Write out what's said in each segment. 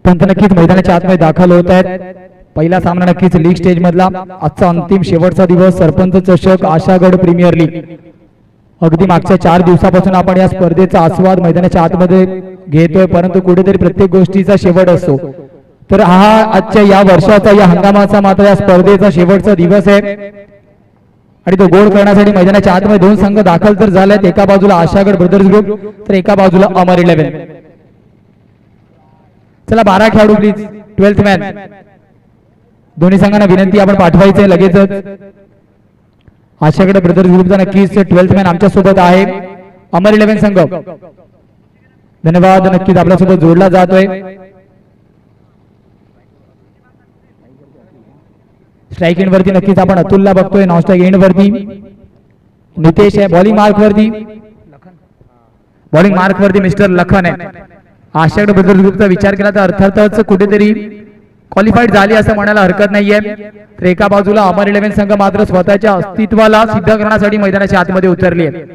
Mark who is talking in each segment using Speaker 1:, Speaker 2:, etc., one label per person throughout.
Speaker 1: पंच नक्कीच मैदानाच्या आतमध्ये दाखल होत आहेत। पहिला सामना नक्कीच लीग स्टेज मधला आजचा अंतिम शेवटचा दिवस सरपंच चषक आशागड प्रीमियर लीग। अगदी मागच्या 4 दिवसापासून आपण या स्पर्धेचा आस्वाद मैदानाच्या आतमध्ये घेतोय, परंतु कुठेतरी प्रत्येक गोष्टीचा शेवट असतो। तर हा आजच्या या वर्षाचा या हंगामाचा मात्र या स्पर्धेचा शेवटचा दिवस आहे आणि तो गोल करण्यासाठी मैदानाच्या आतमध्ये 2 संघ दाखल तर झालेत। एका बाजूला आशागड ब्रदर्स ग्रुप तर एका बाजूला अमर 11। चला 12 खेळाडू प्लीज 12th मॅन। दोन्ही संघांना विनंती आपण पाठवायचं आहे लगेचच। आशागड ब्रदर्स ग्रुपचा नक्कीच 12th मॅन आमच्या सोबत आहे। अमर 11 संघ धन्यवाद, नक्कीच आपल्या सोबत जोडला जातोय। स्ट्राइक एंड वरती नक्कीच आपण अतुलला बघतोय, नॉन स्ट्राइक एंड वरती नितेश आहे, बॉलिंग मार्क वरती मिस्टर लखन आहे। आशागड ब्रदर्स ग्रुपचा विचार केला तर अर्थातच कुठेतरी क्वालिफाईड झाली असं म्हणायला हरकत नाहीये। तर एका बाजूला अमर 11 संघ मात्र स्वतःच्या अस्तित्वाला सिद्ध करण्यासाठी मैदानाच्या आतमध्ये उतरली आहे।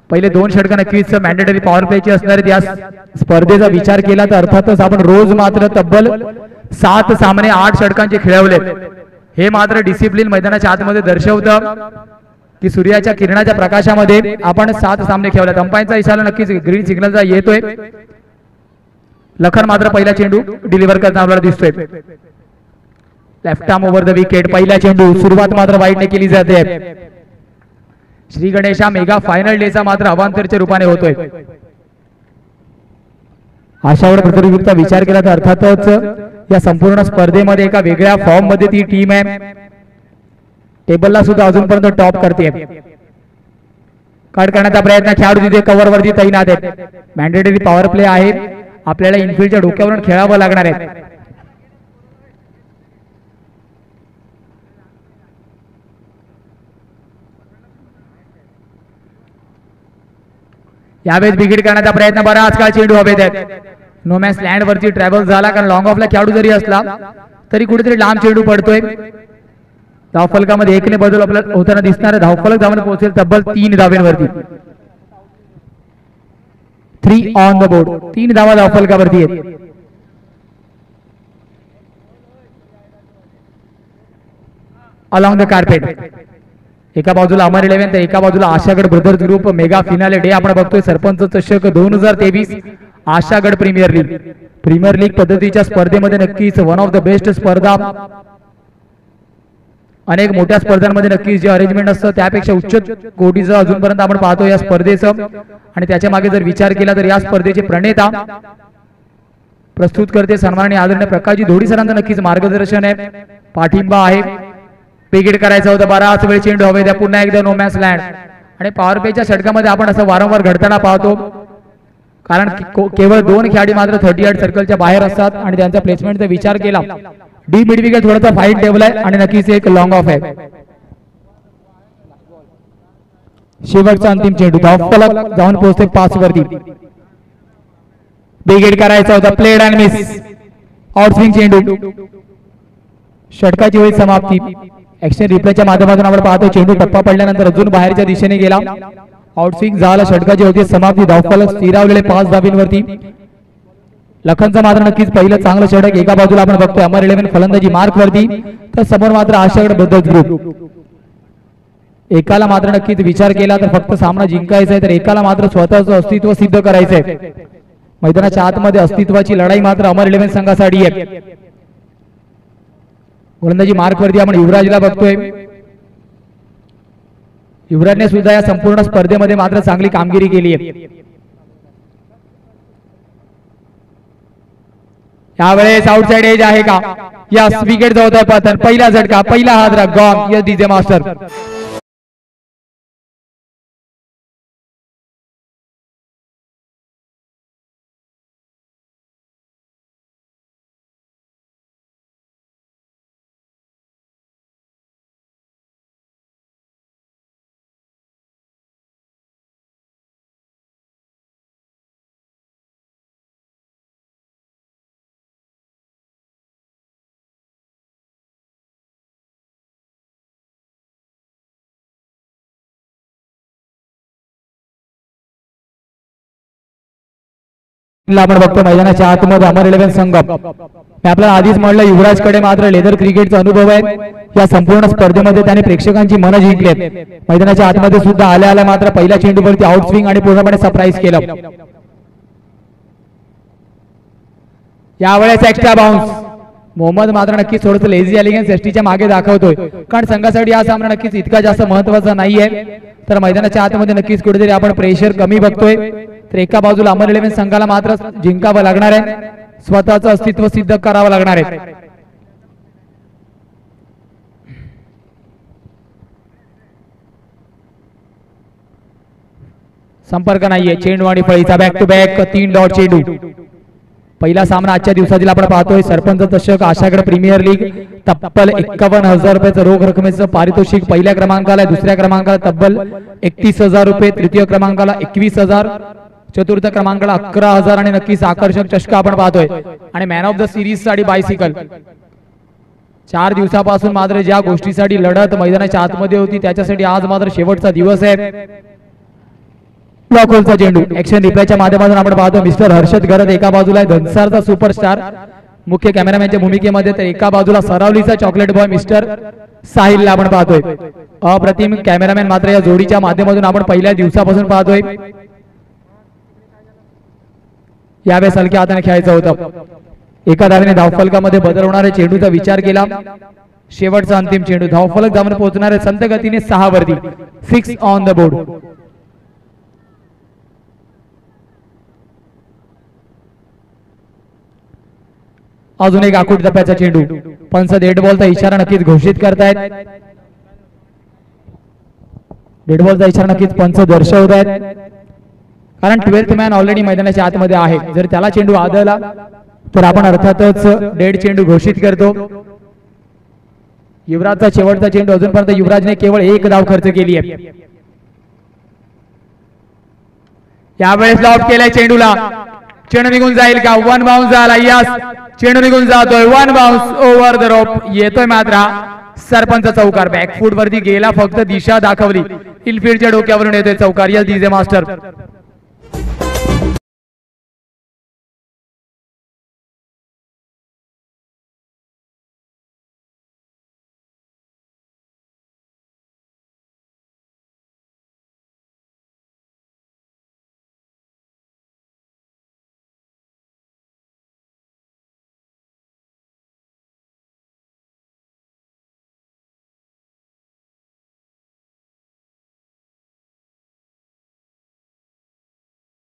Speaker 1: पहिले 2 षटक नक्कीच मॅन्डेटरी पॉवर प्लेची असणार आहेत। या स्पर्धेचा विचार केला तर अर्थातच आपण रोज मात्र तब्बल 7 सामने 8 षटकांचे खेळवले। हे मात्र डिसिप्लिन मैदानाच्या आतमध्ये दर्शवतं की सूर्याच्या किरणाच्या प्रकाशामध्ये आपण 7 सामने खेळवलेत। अंपायरचा इशारा नक्कीच ग्रीन सिग्नलचा येतोय। लखन मात्र पहिला चेंडू डिलिव्हर करताना आपल्याला दिसतोय। Left arm over the wicket, पहिला चेंडू सुरुवात मात्र वाईटने केली जाते। श्री गणेशा मेगा फायनल डेचा मात्र अवांतरच्या रूपाने होतोय। आशागड ब्रदर्स ग्रुपचा विचार केला तर अर्थातच या संपूर्ण स्पर्धेमध्ये एका वेगळ्या फॉर्म मध्ये ती टीम आहे। टेबलला सुद्धा अजूनपर्यंत टॉप करते। कट करण्याचा प्रयत्न, खेळाडू तिथे कव्हर वरती तैनात आहेत। मॅन्डेटरी पॉवर प्ले आहे, आपल्याला इनफिल्डच्या डोक्यावरून खेळावं लागणार आहे। यावेळेस विकेट करण्याचा प्रयत्न, बराच काळ चेंडू हवेत आहे। नो मॅच लँड वरती ट्रॅव्हल झाला, कारण लॉंग ऑफला खेळाडू जरी असला तरी कुठेतरी लांब चेंडू पडतोय। धावफलकामध्ये 1 ने बदल आपल्याला होताना दिसणार आहे। धावफलक धावांना पोहोचेल तब्बल 3 धावांवरती। 3 ऑन द बोर्ड, 3 धावा धावफलकावरती आहेत। अलॉंग द कार्पेट, एका बाजूला अमर 11 तर एका बाजूला Ashagad brothers group. Mega finale day आपण बघतोय सरपंच चषक 2023 आशागड प्रीमियर लीग पद्धतीच्या स्पर्धेमध्ये नक्कीच वन ऑफ द बेस्ट स्पर्धा। अनेक मोठ्या स्पर्धांमध्ये नक्कीच जे अरेंजमेंट असतं त्यापेक्षा उच्च कोटीचं अजूनपर्यंत आपण पाहतो या स्पर्धेचं। आणि त्याच्या मागे जर विचार केला तर या स्पर्धेचे प्रणेता प्रस्तुत करते सन्माननीय आदरणीय प्रकाशजी धोडी सरांचं नक्कीच मार्गदर्शन आहे, पाठिंबा आहे। विकेट करायचं होतं, बराच वेळ चेंडू हवे द्या, पुन्हा एकदा नो मॅच लँड। आणि पॉवर प्लेच्या षटकामध्ये आपण असं वारंवार घडताना पाहतो, कारण केवळ 2 खेळाडू मात्र 38 सर्कलच्या बाहेर असतात आणि त्यांचा प्लेसमेंटचा विचार केला डी मिड विकेट थोडासा फाईट टेबल आहे आणि नक्कीच एक लॉंग ऑफ आहे। शेवटचा अंतिम चेंडू, धावफलक जाऊन पोहोचते 5 वरती। विकेट करायचा होता, प्लेड अँड मिस, आउटस्विंग चेंडू। षटकाची वेळ समाप्ती। ऍक्शन रिप्लेच्या माध्यमातून आपण पाहतो चेंडू टप्पा पडल्यानंतर अजून बाहेरच्या दिशेने गेला, आउटस्विंग झाला, षटकाची होती समाप्ती। धावफलक स्थिरावलेले 5 धावांवरती। लखनचं मात्र नक्कीच पहिलं चांगलं षटक। एका बाजूला आपण बघतोय अमर 11 फलंदाजी मार्क वरती, तर समोर मात्र आशागड ब्रदर्स ग्रुप। एकाला मात्र नक्कीच विचार केला तर फक्त सामना जिंकायचा आहे, तर एकाला मात्र स्वतःचं अस्तित्व सिद्ध करायचंय। मैदानाच्या आतमध्ये अस्तित्वाची लढाई मात्र अमर 11 संघासाठी आहे। गोलंदाजी मार्क वरती आपण युवराजला बघतोय। युवराजने सुद्धा या संपूर्ण स्पर्धेमध्ये मात्र चांगली कामगिरी केली आहे। यावेळेस आउटसाइड एज आहे का? यस, विकेट होतोय पतन, पहिला झटका, पहिला हादरा गॉन। Yes DJ master. आपण बघतो मैदानाच्या आतमध्ये अमर 11 संगम. मी आपल्याला आधीच म्हणलं युवराजकडे मात्र लेदर क्रिकेटचा अनुभव आहे. या संपूर्ण स्पर्धेमध्ये त्याने प्रेक्षकांची मन जिंकली. मैदानाच्या आतमध्ये सुद्धा आल्या मात्र पहिल्या चेंडूवरती आउटस्विंग आणि पूर्णपणे सरप्राईज केलं. यावेळेस एक्स्ट्रा बाउन्स. मोहम्मद मात्र नक्कीच थोडंसं लेझी एलिगन्स एसटीच्या मागे दाखवतोय, कारण संघासाठी हा सामना नक्कीच इतका जास्त महत्वाचा नाहीये. तर मैदानाच्या आतमध्ये नक्कीच कुठेतरी आपण प्रेशर कमी बघतोय. तर एका बाजूला अमर 11 संघाला मात्र जिंकावं लागणार आहे, स्वतःचं अस्तित्व सिद्ध करावं लागणार आहे. संपर्क नाहीये. चेंडू आणि फळीचा बॅक टू बॅक 3 डॉट चेंडू. पहिला सामना आजच्या दिवसातील आपण पाहतोय. सरपंच चषक आशागड प्रीमियर लीग. तब्बल 51,000 रुपयाचं रोख रकमेचं पारितोषिक पहिल्या क्रमांकाला, दुसऱ्या क्रमांकाला तब्बल 31,000 रुपये, तृतीय क्रमांकाला 21,000, चतुर्थ क्रमांकाला 11,000 आणि नक्कीच आकर्षक चषक आपण पाहतोय. आणि मॅन ऑफ द सिरीज साठी बायसिकल. 4 दिवसापासून मात्र ज्या गोष्टीसाठी लढत मैदानाच्या आतमध्ये होती त्याच्यासाठी आज मात्र शेवटचा दिवस आहे. ब्लॉकहोलचा चेंडू. ऍक्शन रिप्लायच्या माध्यमातून आपण पाहतो मिस्टर हर्षद गरज एका बाजूला धनसारचा सुपरस्टार मुख्य कॅमेरामॅनच्या भूमिकेमध्ये, तर एका बाजूला सरावलीचा चॉकलेट बॉय मिस्टर साहिलला आपण पाहतोय. अप्रतिम कॅमेरामॅन मात्र या जोडीच्या माध्यमातून आपण पहिल्या दिवसापासून पाहतोय. यावेळेस हलक्या हाताने खेळायचं होतं. एका धावेने धावफलकामध्ये बदल होणाऱ्या चेंडूचा विचार केला. शेवटचा अंतिम चेंडू. धावफलक धावून पोहोचणारे संत गतीने 6 वरती. 6 ऑन द बोर्ड. अजून एक आखूट टप्प्याचा चेंडू. पंच डेड बॉलचा इशारा नक्कीच घोषित करतायत. डेड बॉलचा इशारा नक्कीच पंच दर्शवत आहेत, कारण 12th मॅन ऑलरेडी मैदानाच्या आतमध्ये आहे. जर त्याला चेंडू आदळला तर आपण अर्थातच डेड चेंडू घोषित करतो. युवराजचा शेवटचा चेंडू. अजूनपर्यंत युवराजने केवळ 1 धाव खर्च केली आहे. यावेळेस लॉब केलाय चेंडूला. चेंडू निघून जाईल का? 1 बाउन्स झाला. यस, चेंडू निघून जातोय. 1 बाउन्स ओव्हर द रोप. येतोय मात्र सरपंच चौकार. बॅकफूट वरती गेला, फक्त दिशा दाखवली. इनफिल्डच्या डोक्यावरून येतोय चौकार. Yes DJ master.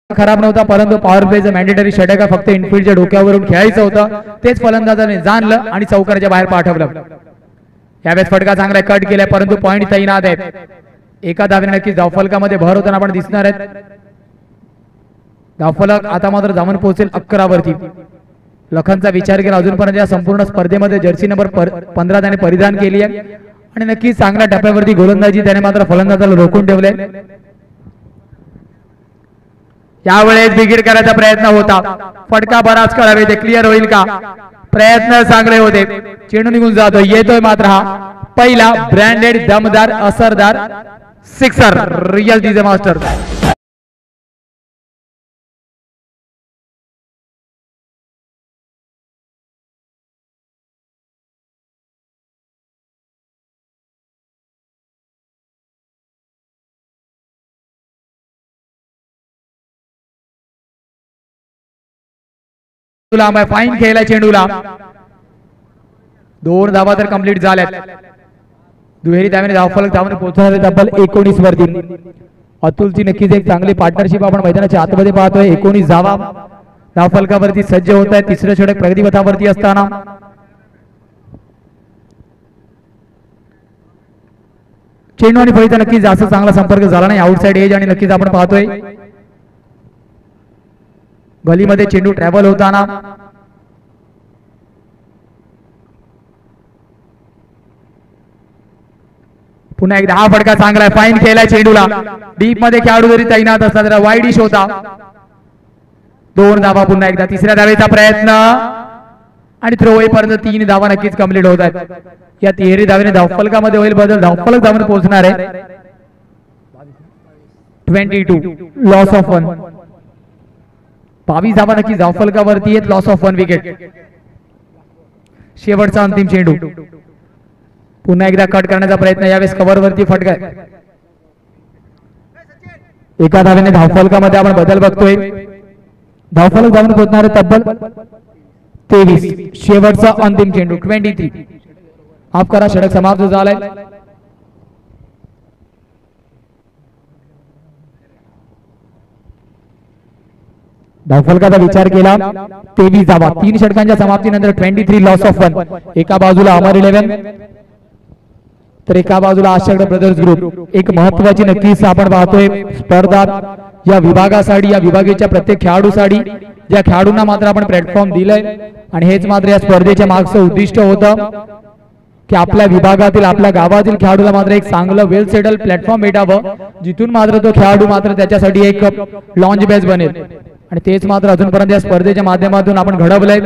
Speaker 1: खराब नव्हता, परंतु पॉवर प्लेचं मॅन्डेटरी षटक फक्त इनफिल्डच्या डोक्यावरून खेळायचं होतं. तेच फलंदाजाने जाणलं आणि चौकाराच्या बाहेर पाठवलं. यावेळेस फटका चांगला कट केलाय, परंतु पॉइंट तैनात आहेत. एका धावेने नक्कीच धावफलकामध्ये भर होताना आपण दिसणार आहेत. धावफलक आता मात्र धावून पोहोचेल 11 वरती. लखनचा विचार केला. अजूनपर्यंत या संपूर्ण स्पर्धेमध्ये जर्सी नंबर 15 त्याने परिधान केली आहे आणि नक्कीच चांगल्या टप्प्यावरती गोलंदाजी त्याने मात्र फलंदाजाला रोखून ठेवले. यावेळेस बिगिड करायचा प्रयत्न होता. फटका बराच करावे, ते क्लिअर होईल का? प्रयत्न चांगले होते. चेंडू निघून जातो. येतोय मात्र हा पहिला ब्रँडेड दमदार असरदार sixer. Real DJ master. Fine खेळला चेंडूला. 2 धावा तर कंप्लीट झाल्यात. दुहेरी धावेने धावफलक धावून पोहोचणारे तब्बल 19 वरती. अतुलची नक्कीच एक चांगली पार्टनरशिप आपण मैदानाच्या आतमध्ये पाहतोय. 19 धावा धावफलकावरती सज्ज होत आहे. तिसरं षटक प्रगतीपथावरती असताना चेंडू आणि फळीचा नक्कीच जास्त चांगला संपर्क झाला नाही. आउटसाइड एज आणि नक्कीच आपण पाहतोय गलीमध्ये चेंडू ट्रॅव्हल होताना. पुन्हा एकदा हा फटका चांगला आहे. फाईन खेळलाय चेंडूला. डीप मध्ये खेळाडू जरी तैनात असला तर वाईड इश होता. 2 धावा पुन्हा एकदा. तिसऱ्या धावेचा प्रयत्न आणि थ्रो होईपर्यंत 3 धावा नक्कीच कंप्लीट होत आहेत. या तिहेरी धावेने धावफलकामध्ये होईल बदल. धावफलक धावून पोहोचणार आहे 22. Loss of 1. 22 धावा नक्की धावफलकावरती आहेत. Loss of 1 wicket. शेवटचा अंतिम चेंडू. पुन्हा एकदा कट करण्याचा प्रयत्न. यावेळेस कव्हरवरती फटका. एका धावेने धावफलकामध्ये आपण बदल बघतोय. धावफलक धावून पोहोचणारे तब्बल 23. शेवटचा अंतिम चेंडू 23. माफ करा, षटक समाप्त झालाय. धावफलकाचा विचार केला 23 धावा. 3 षटकांच्या समाप्तीनंतर 23 लॉस ऑफ 1. एका बाजूला अमर 11 तर एका बाजूला आशागड ब्रदर्स ग्रुप. एक महत्वाची नक्कीच आपण पाहतोय स्पर्धा या विभागासाठी, या विभागाच्या प्रत्येक खेळाडूसाठी, ज्या खेळाडूंना मात्र आपण प्लॅटफॉर्म दिलंय आणि हेच मात्र या स्पर्धेच्या मागचं उद्दिष्ट होतं की आपल्या विभागातील, आपल्या गावातील खेळाडूला मात्र एक चांगलं वेल सेटल प्लॅटफॉर्म भेटावं, जिथून मात्र तो खेळाडू मात्र त्याच्यासाठी एक लॉन्च बॅच बनेल. आणि तेच मात्र अजूनपर्यंत या स्पर्धेच्या माध्यमातून आपण घडवलंय.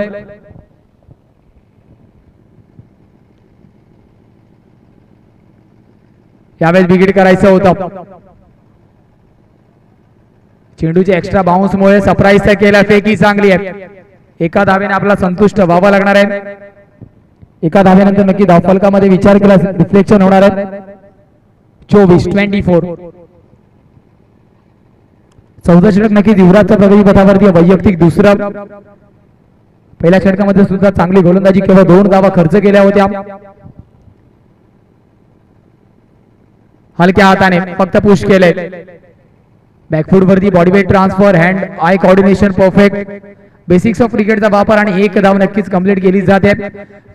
Speaker 1: यावेळेस विकेट करायचं होतं. चेंडूच्या एक्स्ट्रा बाउन्स मुळे सरप्राईज केला. फेकी चांगली आहे. एका धावेने आपला संतुष्ट व्हावं लागणार आहे. एका धावेनंतर नक्की धावफलकामध्ये विचार केला रिफ्लेक्शन होणार आहे. 24 14 षटक नक्की युवराजच्या प्रगती पथावरती वैयक्तिक दुसरा. पहिल्या षटकामध्ये सुद्धा चांगली गोलंदाजी, केवळ 2 धावा खर्च केल्या होत्या. हलक्या हाताने फक्त पुश केले. बॅकफूट वरती body weight transfer, hand eye coordination perfect, basics of क्रिकेटचा वापर आणि 1 धाव नक्कीच कंप्लीट केली जाते.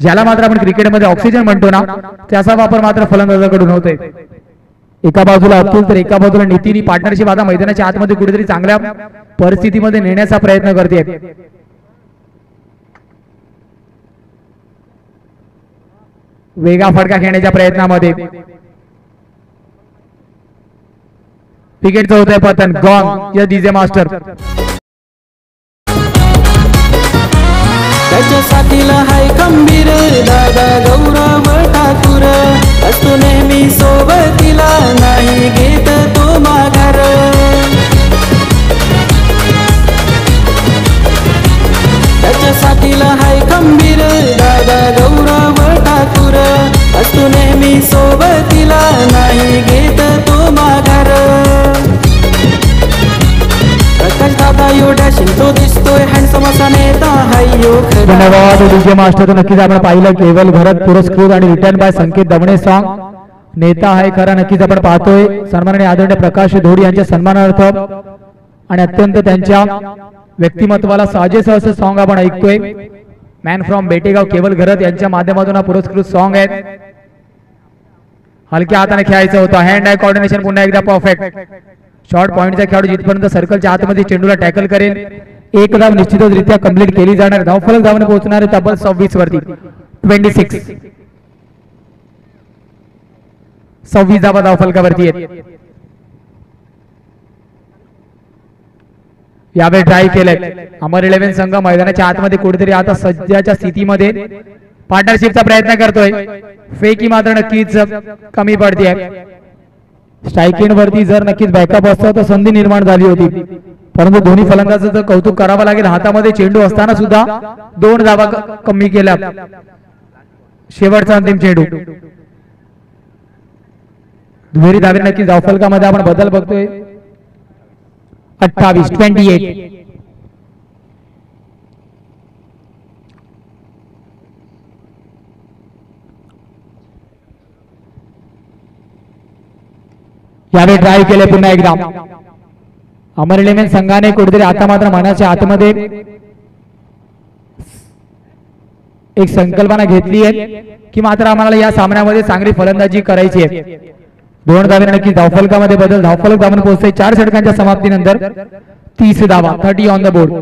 Speaker 1: ज्याला मात्र आपण क्रिकेटमध्ये ऑक्सिजन म्हणतो ना, त्याचा वापर मात्र फलंदाजाकडून होतोय. एका बाजूला अतुल तर एका बाजूला नितीन. पार्टनरशिप आता मैदानाच्या आतमध्ये कुठेतरी चांगल्या परिस्थितीमध्ये नेण्याचा प्रयत्न करते. वेगा फटका खेळण्याच्या प्रयत्नामध्ये विकेटचं होतंय पतन. गॉन या डीजे मास्टर.
Speaker 2: त्याच्या साथीला हाय खंबीर दादा गौरव ठाकूर. असतो नेहमी सोबतीला, नाही घेत तो माघार. त्याच्या साथीला हाय खंबीर दादा गौरव ठाकूर. असतो नेहमी सोबतीला, नाही घेत तो माघार.
Speaker 1: धन्यवाद डीजे मास्टर. नक्कीच आपण पाहिलं केवल भरत पुरस्कृत आणि रिटर्न बाय संकेत दमणे सॉंग. नेता आहे खरा, नक्कीच आपण पाहतोय. सन्माननीय आदरणीय प्रकाश धोडी यांच्या सन्मानार्थ आणि अत्यंत त्यांच्या व्यक्तिमत्वाला साजेस असं सॉंग आपण ऐकतोय. मॅन फ्रॉम बेटेगाव केवल भरत यांच्या माध्यमातून हा पुरस्कृत सॉंग आहे. हलक्या हाताने खेळायचं होतं. हँड आय कोऑर्डिनेशन पुन्हा एकदा परफेक्ट. शॉर्ट पॉइंटचा खेळाडू जिथपर्यंत सर्कलच्या आतमध्ये चेंडूला टॅकल करेल, 1 धाव निश्चितच रित्या कंप्लीट केली जाणार. धावफलक धावने पोहोचणारे तब्बल 26 वरती. 26 धावा धावफलकावरती आहेत. यावेळी ट्राय केलंय अमर 11 संघ मैदानाच्या आतमध्ये कुठेतरी आता सध्याच्या स्थितीमध्ये पार्टनरशिपचा प्रयत्न करतोय. फेकी मात्र नक्कीच कमी पडते. स्ट्राईक वरती जर नक्कीच बॅकअप असतं तर संधी निर्माण झाली होती, परंतु दोन्ही फलंदाजाचं कौतुक करावं लागेल. हातामध्ये चेंडू असताना सुद्धा 2 धावा कमी केल्या. शेवटचा अंतिम चेंडू. दुहेरी धावे नक्कीच धावफलकामध्ये आपण बदल बघतोय. 28. यावेळी ट्राय केले पुन्हा एकदा अमर 11 संघाने. कुठेतरी आता मात्र मनाच्या आतमध्ये एक संकल्पना घेतली आहे की मात्र आम्हाला या सामन्यामध्ये चांगली फलंदाजी करायची आहे. 2 धावे नक्की धावफलकामध्ये बदल. धावफलक धावून पोहोचते 4 षटकांच्या समाप्तीनंतर 30 धावा. 30 ऑन द बोर्ड.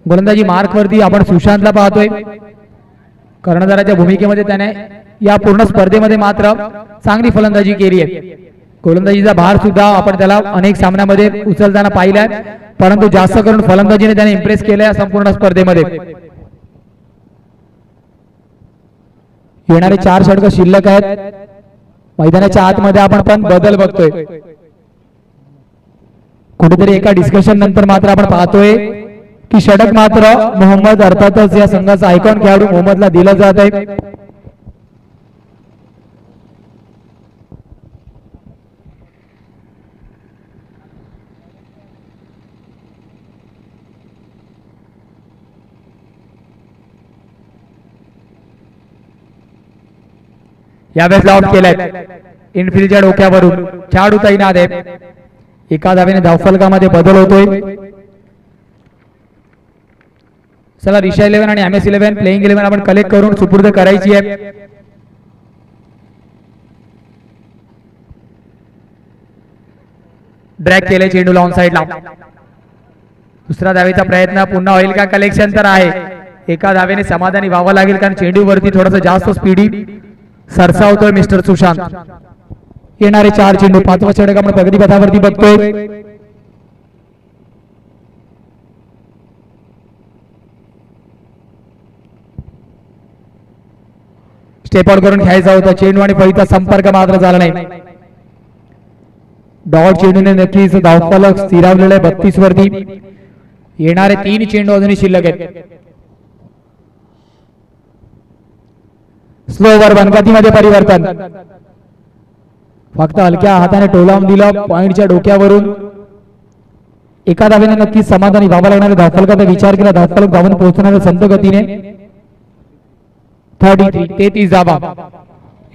Speaker 1: गोलंदाजी मार्क वरती आपण सुशांतला पाहतोय. कर्णधाराच्या भूमिकेमध्ये त्याने या पूर्ण स्पर्धेमध्ये मात्र चांगली फलंदाजी केली आहे. गोलंदाजीचा भार सुद्धा आपण त्याला अनेक सामन्यामध्ये उचलताना पाहिलाय, परंतु जास्त करून फलंदाजीने त्याने इम्प्रेस केलं या संपूर्ण स्पर्धेमध्ये. येणारे 4 षटक शिल्लक आहेत. मैदानाच्या आतमध्ये आपण पण बदल बघतोय. कुठेतरी एका डिस्कशन नंतर मात्र आपण पाहतोय की षटक मात्र मोहम्मद अर्थातच या संघाचा आयकॉन खेळाडू मोहम्मदला दिला जात आहे. यावेळेस लॉक केलाय इनफिल्डच्या डोक्यावरून खेळाडू तैनात आहे. एका धावेने धावफलकामध्ये बदल होतोय. चला ऋषा 11 आणि MS 11 प्लेइंग 11 आपण कलेक्ट करून सुपूर्द करायची आहे. ड्रॅग केले चेंडू ऑन साइडला. दुसरा धावेचा प्रयत्न पुन्हा होईल का? कलेक्शन तर आहे. एका धावेने समाधानी व्हावं लागेल कारण चेंडूवरती थोडासा जास्त स्पीडी सरसावतोय मिस्टर सुशांत. येणारे 4 चेंडू 5वा षटक आपण प्रगती पथावरती बघतोय. स्टेप आउट करून खेळायचा होता चेंडू आणि फळीचा संपर्क मात्र झाला नाही. डॉट चेंडूने नक्कीच धावफलक स्थिरावलेला आहे 32 वरती. येणारे 3 चेंडू अजूनही शिल्लक आहेत. स्लो ओव्हर बनगतीमध्ये परिवर्तन. फक्त हलक्या हाताने टोलावून दिलं पॉइंटच्या डोक्यावरून. एका धावेने नक्कीच समाधानी व्हावं लागणारे धावफलकाचा विचार केला. धावफलक धावून पोहोचणारे संत गतीने 33 धावा.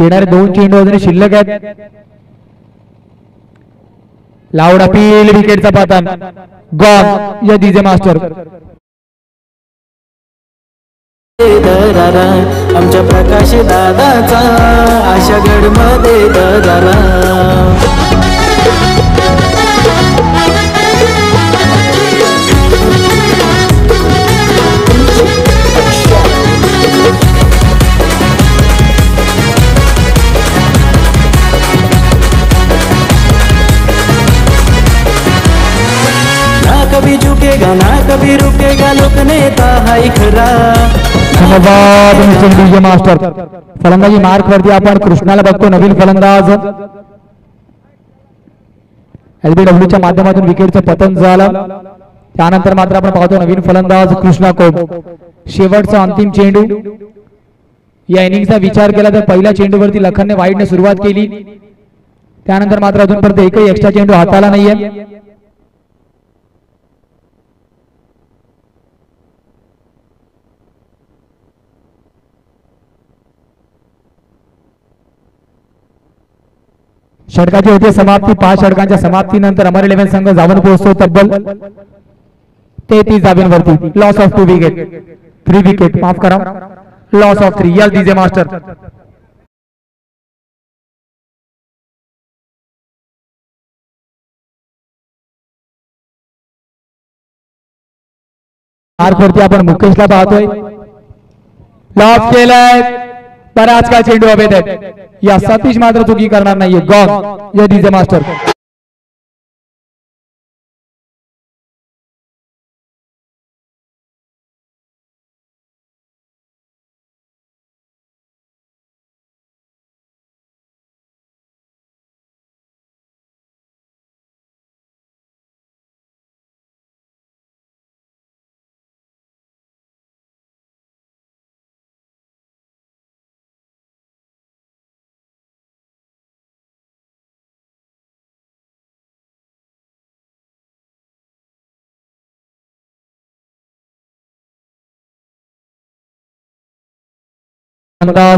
Speaker 1: येणारे 2 चेंडू अजून शिल्लक आहेत. लाऊड अपील विकेटचा पतन गॉन या डीजे मास्टर.
Speaker 2: दरारा आमच्या प्रकाश दादाचा आशागड मध्ये दरारा. ना कभी झुकेगा ना कभी रुकेगा लोकनेता हाय खरा.
Speaker 1: धन्यवाद मिस्टर डीजे मास्टर. फलंदाजी मार्क वरती आपण कृष्णाला बघतो नवीन फलंदाज. LBW च्या माध्यमातून विकेटचं पतन झालं. त्यानंतर मात्र आपण पाहतो नवीन फलंदाज कृष्णा कोब. शेवटचा अंतिम चेंडू. या इनिंगचा विचार केला तर पहिल्या चेंडूवरती लखनने वाईडने सुरुवात केली. त्यानंतर मात्र अजूनपर्यंत एकही एक्स्ट्रा चेंडू हाताला नाहीये. षटकाची होते समाप्ती. 5 षटकांच्या समाप्तीनंतर अमर 11 संघ जाऊन पोहोचतो तब्बल 33 धाब्यांवरती. लॉस ऑफ 2 विकेट 3 विकेट माफ करा loss of 3. Yes DJ master. Mark वरती आपण मुकेशला पाहतोय. लॉस केलाय. बराच काय चेंडू हवेत आहेत. या सतीश मात्र चुकी करणार नाहीये. गॉन या डीजे मास्टर.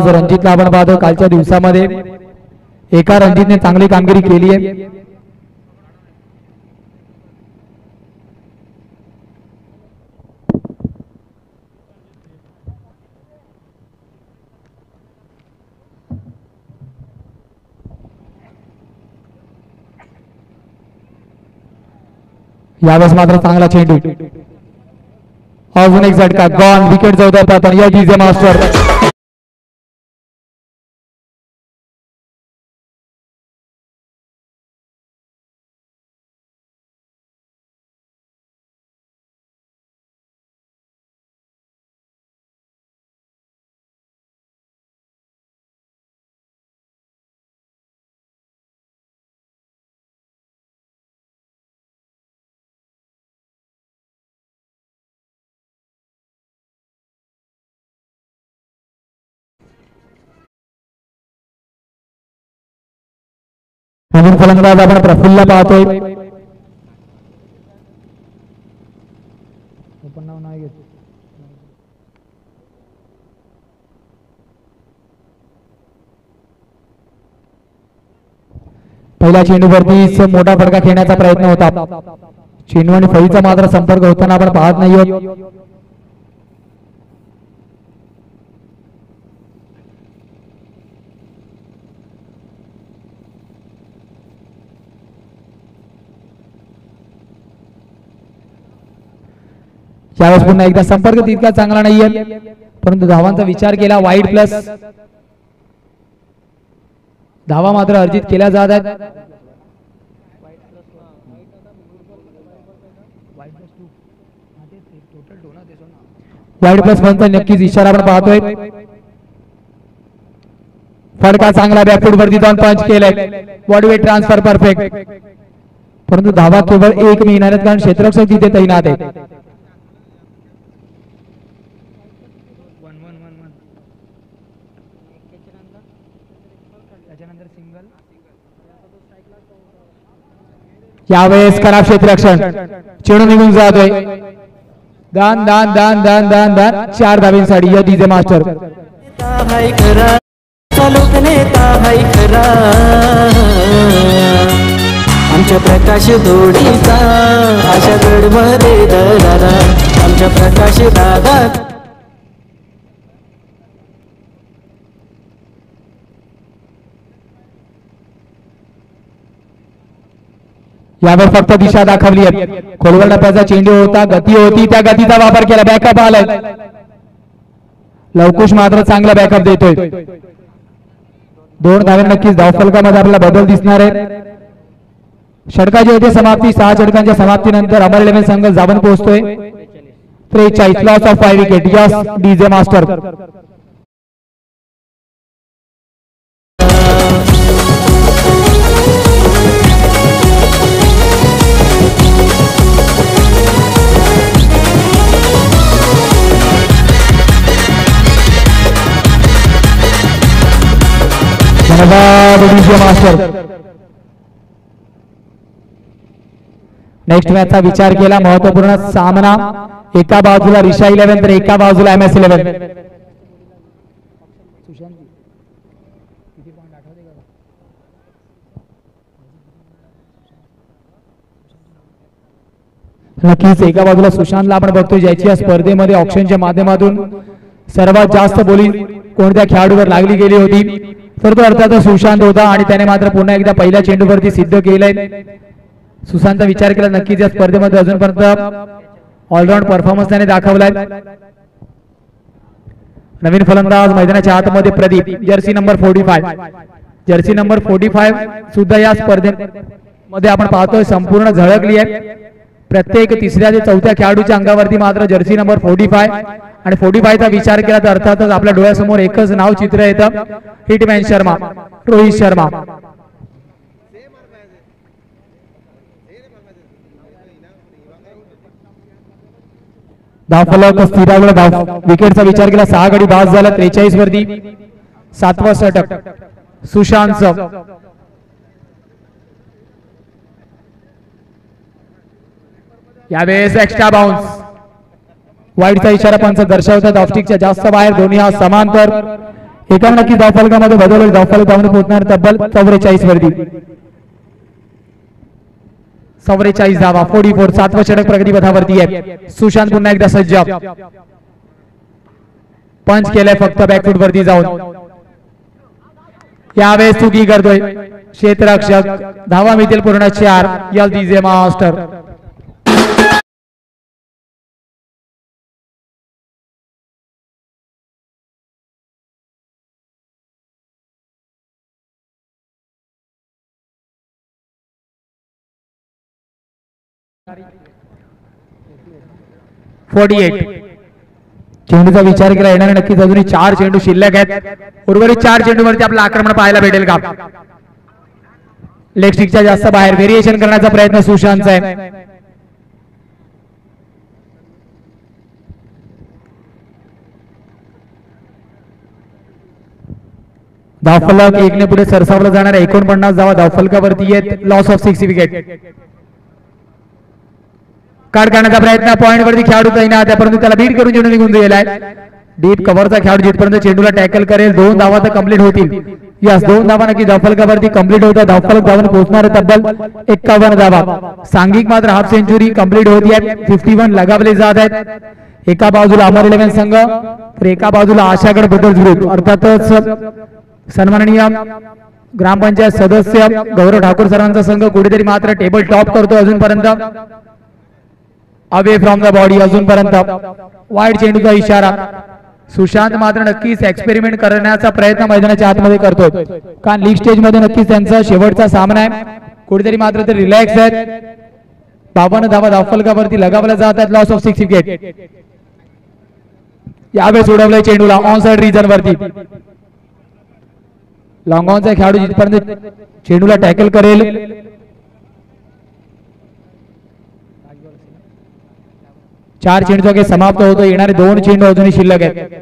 Speaker 1: रणजितला आपण पाहतो कालच्या दिवसामध्ये एका रणजितने चांगली कामगिरी केली आहे. यावेळेस मात्र चांगला चेंडू. अजून एक झटका. गॉन विकेट जाऊ या डीजे मास्टर. नवीन फलंदाज आपण प्रफुल्ल पाहतोय. पहिल्या चेंडूवरतीच मोठा फटका खेळण्याचा प्रयत्न होता. चेंडू आणि फळीचा मात्र संपर्क होताना आपण पाहत नाही आहोत. यावेळेस पुन्हा एकदा संपर्क तितका चांगला नाहीये, परंतु धावांचा विचार केला वाईड प्लस धावा मात्र अर्जित केल्या जात आहेत. वाईड प्लस म्हणता नक्कीच इशारा आपण पाहतोय. फटका चांगला बॅकफूट वरती जाऊन पंच केलाय. बॉडीवेट ट्रान्सफर परफेक्ट, परंतु धावा केवळ एक मिळणार कारण क्षेत्ररक्षक तिथे तैनात आहे. यावेळेस खराब क्षेत्ररक्षण, चेंडू निघून जातोय. दान दान दान दान दान दान 4 धावांसाठी या डीजे मास्टर.
Speaker 2: हाय खरा चालूक नेता हाय खरा, आमच्या प्रकाश जोडीचा आशा गडमध्ये दरारा, आमच्या प्रकाश दादा.
Speaker 1: यावर फक्त दिशा दाखवली आहे. खोलवर टप्प्याचा चेंडू होता, गती होती, त्या गतीचा वापर केला. बॅकअप आलाय. लवकुश मात्र चांगला बॅकअप देतोय. 2 धावे नक्कीच धावफलकामध्ये आपल्याला बदल दिसणार आहे. षटकाची होती समाप्ती. 6 षटकांच्या समाप्तीनंतर अमर 11 संघ जाऊन पोहोचतोय 43 loss of 5 wicket. Yes DJ master. DJ master. Next मॅचचा विचार केला. महत्वपूर्ण सामना. एका बाजूला रिशा 11 तर एका बाजूला MS 11. नक्कीच एका बाजूला सुशांतला आपण बघतो, ज्याची या स्पर्धेमध्ये ऑप्शनच्या माध्यमातून सर्वात जास्त बोलिंग कोणत्या खेळाडूवर लागली गेली होती, तर तो अर्थातच सुशांत होता. आणि त्याने मात्र पुन्हा एकदा पहिल्या चेंडूवरती सिद्ध केलंय. सुशांतचा विचार केला नक्कीच या स्पर्धेमध्ये अजूनपर्यंत ऑलराऊंड परफॉर्मन्स त्याने दाखवलाय. नवीन फलंदाज मैदानाच्या आतमध्ये Pradeep, Jersey number 45. Jersey number 45 सुद्धा या स्पर्धेमध्ये आपण पाहतोय संपूर्ण झळकली आहे. प्रत्येक 3ऱ्या ते 4थ्या खेळाडूच्या अंगावरती मात्र जर्सी नंबर 45 आणि 45 चा विचार केला तर अर्थातच आपल्या डोळ्यासमोर एकच नाव चित्र येतं, हिटमॅन शर्मा, रोहित शर्मा. धावफलक स्थिरावला. धाव विकेटचा विचार केला. 6 गडी बाद झाला 43 वरती. 7वं षटक सुशांतचं. यावेळेस एक्स्ट्रा बाउन्स. वाईडचा इशारा पंच दर्शवतात. ऑफस्टिकच्या जास्त बाहेर, दोन्ही हा समांतर. एका नक्की धावफलकामध्ये बदल. धावफलक धावून पोहोचणार तब्बल 44 वरती. 44 धावा. 44. 7वं षटक प्रगतीपथावरती आहे. सुशांत पुन्हा एकदा सज्ज. पंच केलाय फक्त बॅकफूट वरती जाऊन. यावेळेस चुकी करतोय क्षेत्ररक्षक. धावा मिळतील पूर्ण 4. Yes DJ master. चेंडूचा विचार केला येणार नक्कीच. अजूनही 4 चेंडू शिल्लक आहेत. उर्वरित 4 चेंडूवरती आपलं आक्रमण पाहायला भेटेल का? लेग स्टिकच्या जास्त बाहेर व्हेरिएशन करण्याचा प्रयत्न सुशांतचा आहे. धावफलक 1 ने पुढे सरसावला जाणार आहे. 49 धावा धावफलकावरती आहेत. Loss of 6 wicket. कार्ड काढण्याचा प्रयत्न पॉइंट वरती खेळाडू तैनात आहे, परंतु त्याला बीट करून चेंडू निघून गेलाय. डीप कव्हरचा खेळाडू जिथपर्यंत चेंडूला टॅकल करेल 2 धावा तर कंप्लीट होतील. यस 2 धावा नक्की धावफलकावरती कंप्लीट होतात. धावफलक धावून पोहोचणार तब्बल 51 धावा. सांघिक मात्र हाफ सेंचुरी कंप्लीट होती आहे. 51 लगावले जात आहेत. एका बाजूला अमर 11 संघ तर एका बाजूला आशागड ब्रदर्स ग्रुप. अर्थातच सन्माननीय ग्रामपंचायत सदस्य गौरव ठाकूर सरांचा संघ कुठेतरी मात्र टेबल टॉप करतो अजूनपर्यंत. अवे फ्रॉम द बॉडी अजूनपर्यंत वाईड चेंडूचा इशारा. सुशांत मात्र नक्कीच एक्सपेरिमेंट करण्याचा प्रयत्न मैदानाच्या आतमध्ये करतोय, कारण लीग स्टेज मध्ये नक्कीच त्यांचा शेवटचा सामना आहे. कुठेतरी मात्र ते रिलॅक्स आहेत. 52 धावा धावफलकावरती लगावल्या जात आहेत. Loss of 6 wicket. यावेळेस उडवलंय चेंडूला ऑन साइड रिजन वरती. लॉंग ऑनचा खेळाडू जिथपर्यंत चेंडूला टॅकल करेल 4 चेंडूचा खेळ समाप्त होतो. येणारे 2 चेंडू अजूनही शिल्लक आहेत.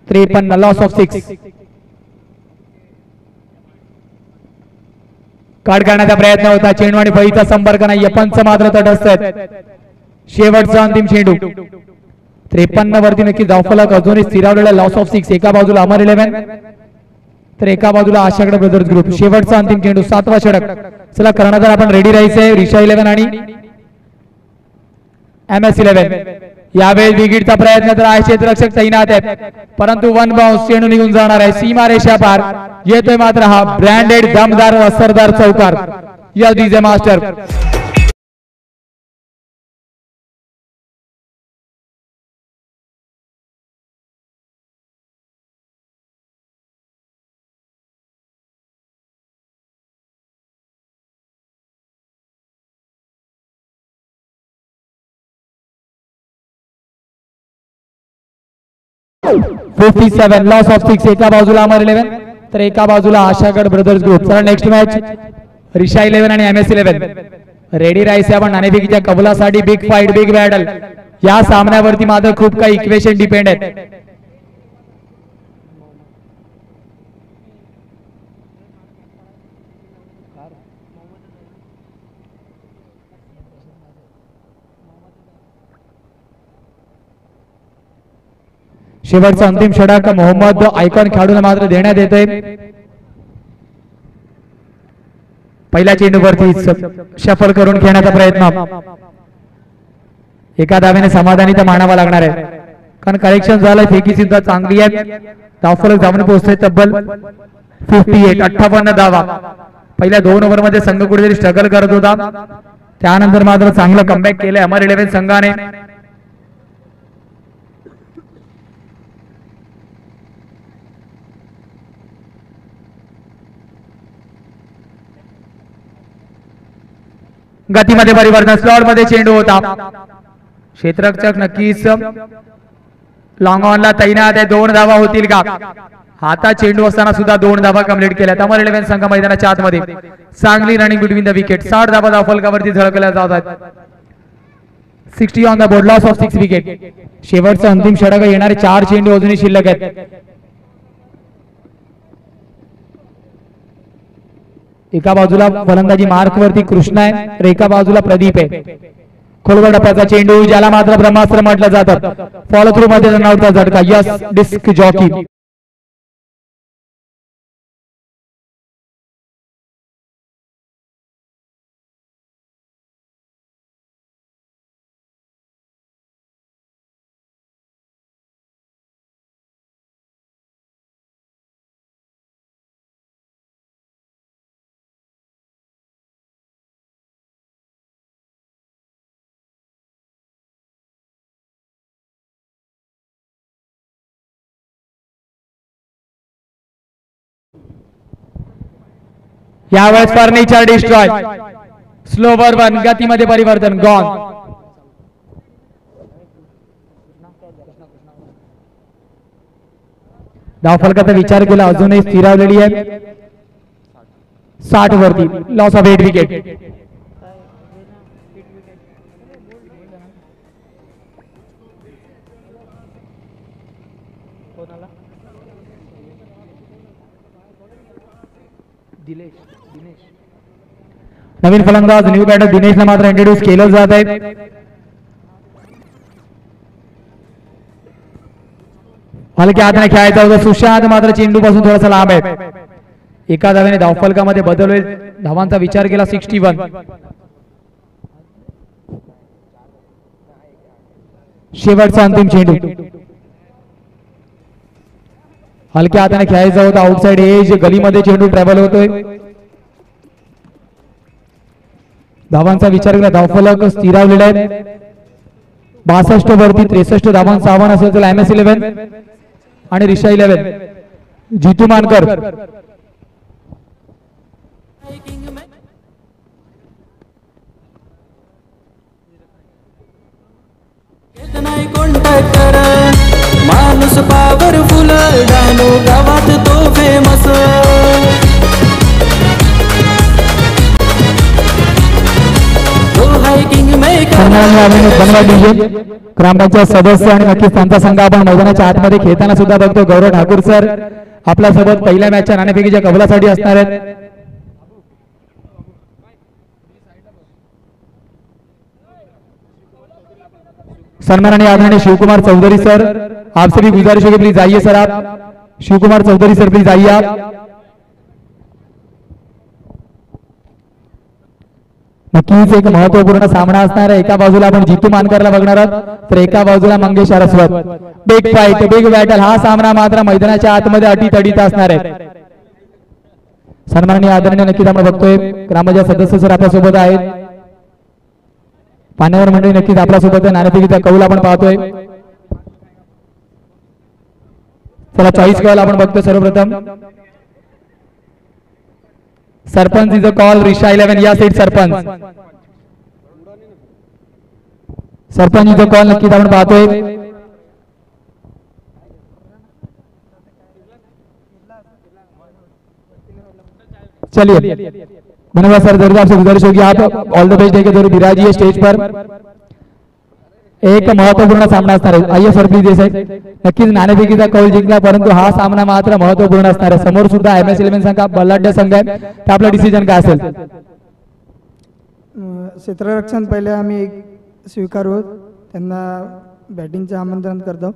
Speaker 1: 53 लॉस ऑफ 6. कार्ड काढण्याचा प्रयत्न होता. चेंडू आणि फळीचा संपर्क नाही. पंच मात्र तटस्थ आहेत. शेवटचा अंतिम चेंडू 53 वरती नक्की धावफलक अजूनही स्थिरावलेला. Loss of 6. एका बाजूला अमर 11 तर एका बाजूला आशागड ब्रदर्स ग्रुप. शेवटचा अंतिम चेंडू 7वा षटक. चला कर्णधार आपण रेडी राहायचंय. रिषा 11 आणि MS 11. यावेळी विकेटचा प्रयत्न तर आहे. क्षेत्ररक्षक तैनात आहेत, परंतु 1 बाउन्स चेंडू निघून जाणार आहे. सीमा रेषा पार येतोय मात्र हा ब्रँडेड दमदार व असरदार चौकार. या डीजे मास्टर $57 लॉस ऑफ 6. एका बाजूला अमर 11 तर एका बाजूला आशागड ब्रदर्स ग्रुप. चला नेक्स्ट मॅच रिषा 11 आणि MS 11 रेडी राहायचे आपण नाणेफेकीच्या कबलासाठी. Big fight big battle. या सामन्यावरती मात्र खूप काही इक्वेशन डिपेंड आहेत. शेवटचा अंतिम षटक मोहम्मद आयकॉन खेळाडूला मात्र देण्यात येते. पहिल्या चेंडूवरती शफल करून खेळण्याचा प्रयत्न. एका धावेने समाधानी तर मानावा लागणार आहे, कारण करेक्शन झालंय. फेकी सुद्धा चांगली आहे. धावफलक धावून पोहोचतोय तब्बल 58 धावा. पहिल्या 2 ओव्हर मध्ये संघ कुठेतरी स्ट्रगल करत होता, त्यानंतर मात्र चांगलं कमबॅक केलंय अमर 11 संघाने. गतीमध्ये परिवर्तन. स्लॉट मध्ये चेंडू होता. क्षेत्ररक्षक नक्कीच लॉंग ऑनला तैनात आहे. 2 धावा होतील का? हातात चेंडू असताना सुद्धा 2 धावा कंप्लीट केल्या. अमर 11 संघ मैदानाच्या आतमध्ये. चांगली रनिंग बिटवीन द विकेट. 60 धावा धावफलकावरती झळकल्या जातात. 60 on the board. Loss of 6 wicket. शेवटचा अंतिम षटक. येणारे 4 चेंडू अजूनही शिल्लक आहेत. एका बाजूला फलंदाजी मार्क वरती कृष्णा आहे तर एका बाजूला प्रदीप आहे. खोलवर टप्प्याचा चेंडू ज्याला मात्र ब्रह्मास्त्र म्हटलं जातं. फॉलो थ्रू मध्ये रनआउटचा झटका. Yes disc jockey. यावेळेस फर्निचर डिस्ट्रॉय. स्लोवर 1. गतीमध्ये परिवर्तन. गॉन. धावफलकाचा विचार केला अजूनही स्थिरावलेली आहे. 60 वरती. Loss of 8 wicket. नवीन फलंदाज न्यू बॅटर दिनेशला मात्र इंट्रोड्यूस केलं जात आहे. हलक्या हाताने खेळायचा होता सुशांत, मात्र चेंडू पासून थोडासा लांब आहे. एका धावेने धावफलकामध्ये बदल होईल. धावांचा विचार केला 61. शेवटचा अंतिम चेंडू हलक्या हाताने खेळायचा होता. आउटसाइड एज गलीमध्ये चेंडू ट्रॅव्हल होतोय. धावांचा विचार केला. धावफलक स्थिरावलेला आहे. 62 वरती 63 धावांचं आव्हान असेल तर MS 11 आणि रिषा 11. जितू मानकर
Speaker 2: नाही कॉन्टॅक्टर माणूस पॉवरफुल डानो गावात तो फेमस.
Speaker 1: ग्रामपंचायत सदस्य आणि नक्कीच त्यांचा संघ आपण मैदानाच्या आतमध्ये खेळताना सुद्धा बघतो. गौरव ठाकूर सर आपल्या सोबत पहिल्या मॅचच्या नाणेफेकीच्या कबलासाठी असणार आहेत. सन्माननीय आदरणीय शिवकुमार चौधरी सर, आपसे भी गुजारिश होगी प्लीज आइए सर. आप शिवकुमार चौधरी सर प्लीज आइए आप. नक्कीच एक महत्वपूर्ण सामना असणार आहे. एका बाजूला आपण जितू मानकरला बघणार आहोत तर एका बाजूला मंगेश अरस्वत. Big fight, big battle. हा सामना मात्र मैदानाच्या आतमध्ये अटीतटीत असणार आहे. सन्माननीय आदरणीय नक्कीच आपण बघतोय ग्रामपंचायत सदस्य सर आपल्या सोबत आहेत. पाण्यावर मंडळी नक्कीच आपल्या सोबत नाणेफेकीचा कौल आपण पाहतोय. चला चॉईस कॉल आपण बघतोय. सर्वप्रथम sarpanch is a call. Risha 11 या set sarpanch. Sarpanch is a call नक्कीच आपण पाहतोय. चलिए धन्यवाद सर. जरूर आपसे गुजारिश होगी आप ऑल द बेस्ट देके जरूर विराजिए स्टेज पर. एक महत्वपूर्ण सामना असणार आहे. आइए सर प्लीज जैसे नक्कीच नाणेफेकीचा कौल जिंकला परंतु हा सामना मात्र महत्वपूर्ण असणार आहे. समोर सुद्धा MS 11 संघ बलाढ्य संघ आहे. तर आपला डिसिजन काय असेल?
Speaker 3: क्षेत्ररक्षण पहिले आम्ही स्वीकारू. त्यांना बॅटिंगचे आमंत्रण करतो.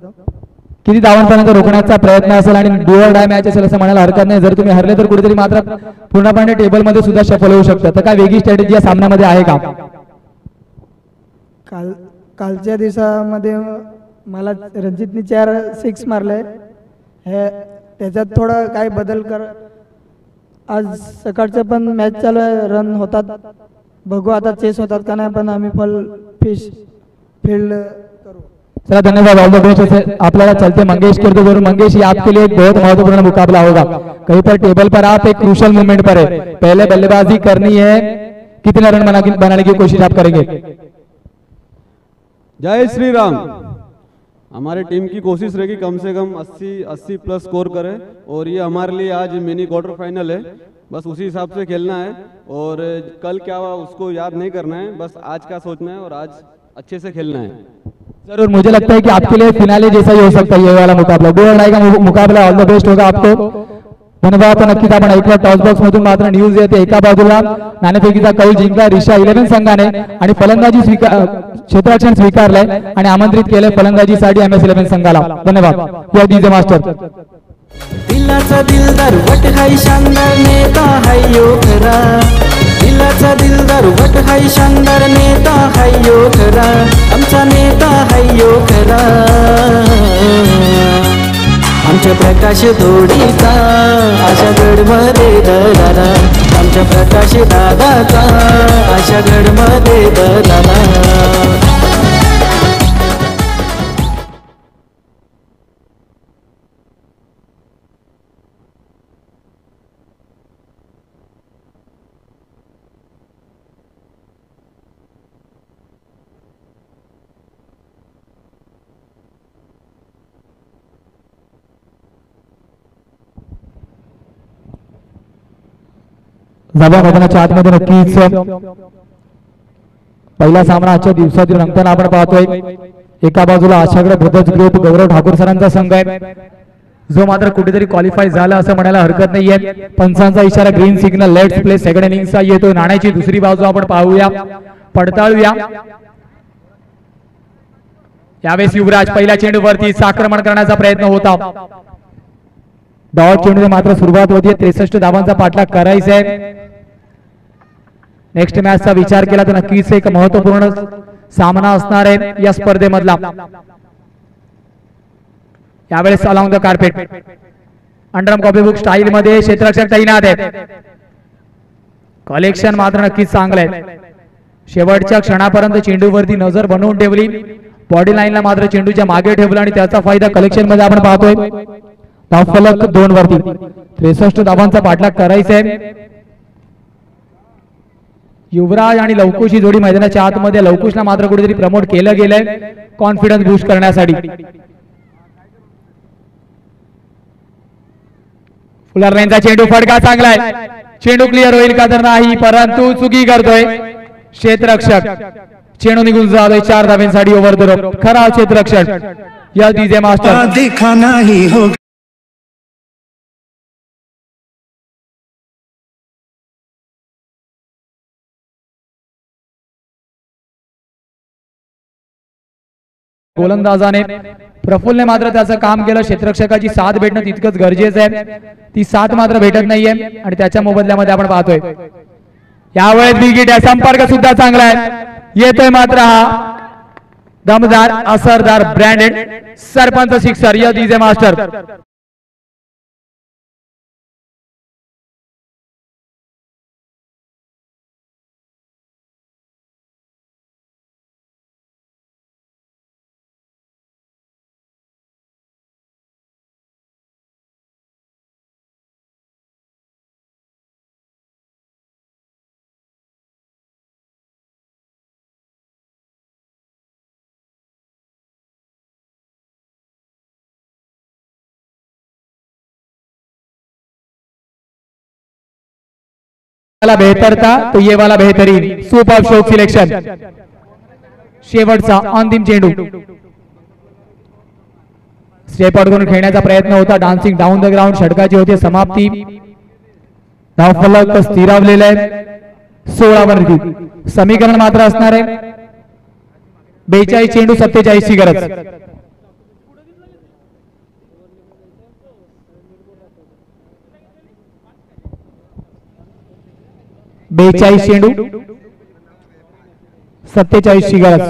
Speaker 1: किती धावांपर्यंत रोखण्याचा प्रयत्न असेल आणि डुअल डाय मॅच असेल असं म्हणायला हरकत नाही. जर तुम्ही हरले तर कुठेतरी मात्र पूर्णपणे टेबल मध्ये सुद्धा सफल होऊ शकतं. तर काय वेगळी स्ट्रॅटेजी या सामन्यामध्ये आहे का?
Speaker 3: कालच्या दिवसामध्ये मला रणजितने 4 6 मारले. हे त्याच्यात थोडा काय बदल कर. आज सकाळचं पण मॅच चालू आहे. रन होतात बघू आता चेस होतात का नाही. पण आम्ही फिश फील्ड करू.
Speaker 1: चला धन्यवाद. All the best. आपल्याला चलते मंगेश कर दो. मंगेश ये आपके लिए एक बहुत महत्वपूर्ण मुकाबला होगा. कहीं पर टेबल पर आप एक क्रूशल मोमेंट पर है. पहले बल्लेबाजी करनी है. कितने रन बनाने की कोशिश आप करेंगे?
Speaker 4: जय श्री राम. हमारे टीम की कोशिश रहेगी कम से कम 80 प्लस स्कोर करें. और ये हमारे लिए आज मिनी क्वार्टर फाइनल है. बस उसी हिसाब से खेलना है. और कल क्या हुआ उसको याद नहीं करना है. बस आज का सोचना है और आज अच्छे से खेलना है.
Speaker 1: जरूर. मुझे लगता है कि आपके लिए फिनाले जैसा ही हो सकता है ये वाला मुकाबला. दो लड़ाई का मुकाबला. ऑल द बेस्ट होगा आपको. धन्यवाद. नक्कीच आपण ऐकलं टॉस बॉक्स मधून मात्र न्यूज येते. एका बाजूला नाणेफेकीचा कौल जिंकला रिषा 11 संघाने आणि फलंदाजी क्षेत्ररक्षण स्वीकारलंय आणि आमंत्रित केलंय फलंदाजीसाठी MS 11 संघाला. धन्यवाद. या डीजे मास्टर.
Speaker 2: दिलाचा दिलदार वट हाय शानदार नेता हाय यो खरा. दिलाचा दिलदार वट हाय शानदार नेता हाय यो खरा. आमचा नेता हाय यो खरा. आमच्या प्रकाश धोडीचा आशा गडमध्ये दरारा. आमच्या प्रकाश दादाचा आशा गडमध्ये दरारा.
Speaker 1: जाबा मैदानाच्या आतमध्ये नक्कीच पहिला सामना आजच्या दिवसातील रंगताना आपण पाहतोय. एका बाजूला आशाग्र ब्रदर्स ग्रुप गौरव ठाकूर सरांचा संघ आहे जो मात्र कुठेतरी क्वालिफाय झाला असं म्हणायला हरकत नाहीये. पंचांचा इशारा green signal, let's play second इनिंगचा येतोय. नाण्याची दुसरी बाजू आपण पाहूया, पडताळूया. यावेळेस युवराज पहिल्या चेंडूवरती आक्रमण करण्याचा प्रयत्न होता. डॉट चेंडूने मात्र सुरुवात होती. 63 धावांचा पाठलाग करायचा आहे. नेक्स्ट मॅचचा विचार केला तर नक्कीच एक महत्वपूर्ण सामना असणार आहे या स्पर्धेमधला. यावेळेस अलॉंग द कार्पेट अंडरम कॉपी बुक स्टाईल मध्ये क्षेत्ररक्षक तैनात आहेत. कलेक्शन मात्र नक्कीच चांगलं आहे. शेवटच्या क्षणापर्यंत चेंडूवरती नजर बनवून ठेवली. बॉडी लाईनला मात्र चेंडूच्या मागे ठेवला आणि त्याचा फायदा कलेक्शन मध्ये आपण पाहतोय. धावफलक 2 वरती 63 धावांचा पाठलाग करायचा आहे. युवराज आणि लवकुश ही जोडी मैदानाच्या आतमध्ये. लवकुशला मात्र कुठेतरी प्रमोट केलं गेलंय कॉन्फिडन्स बूस्ट करण्यासाठी. फुलर लाईनचा चेंडू फटका चांगला आहे. चेंडू क्लिअर होईल का तर नाही, परंतु चुकी करतोय क्षेत्ररक्षक. चेंडू निघून जातोय 4 धावांसाठी ओव्हर द रोप. खरा क्षेत्ररक्षक या डीजे मास्टर.
Speaker 5: देखा नाही हो.
Speaker 1: गोलंदाजाने प्रफुल्लने मात्र त्याचं काम केलं. क्षेत्ररक्षकाची साथ भेटणं तितकंच गरजेचं आहे. ती साथ मात्र भेटत नाहीये आणि त्याच्या मोबदल्यामध्ये आपण पाहतोय यावेळेस विकेट आहे. संपर्क सुद्धा चांगला आहे. येतोय मात्र हा दमदार असरदार ब्रँडेड सरपंच सिक्सर या डीजे मास्टर. बेहतर था तो ये वाला बेहतरीन सुपर शॉट सिलेक्शन. शेवटचा अंतिम चेंडू स्टेप आउट करून खेळण्याचा प्रयत्न होता. डान्सिंग डाऊन द ग्राउंड षटकाची होती समाप्ती. धावफलक स्थिरावलेला आहे 16 वरती. समीकरण मात्र असणार आहे 42 चेंडू 47 ची गरज. बेचाळीस चेंडू 47 ची गरज.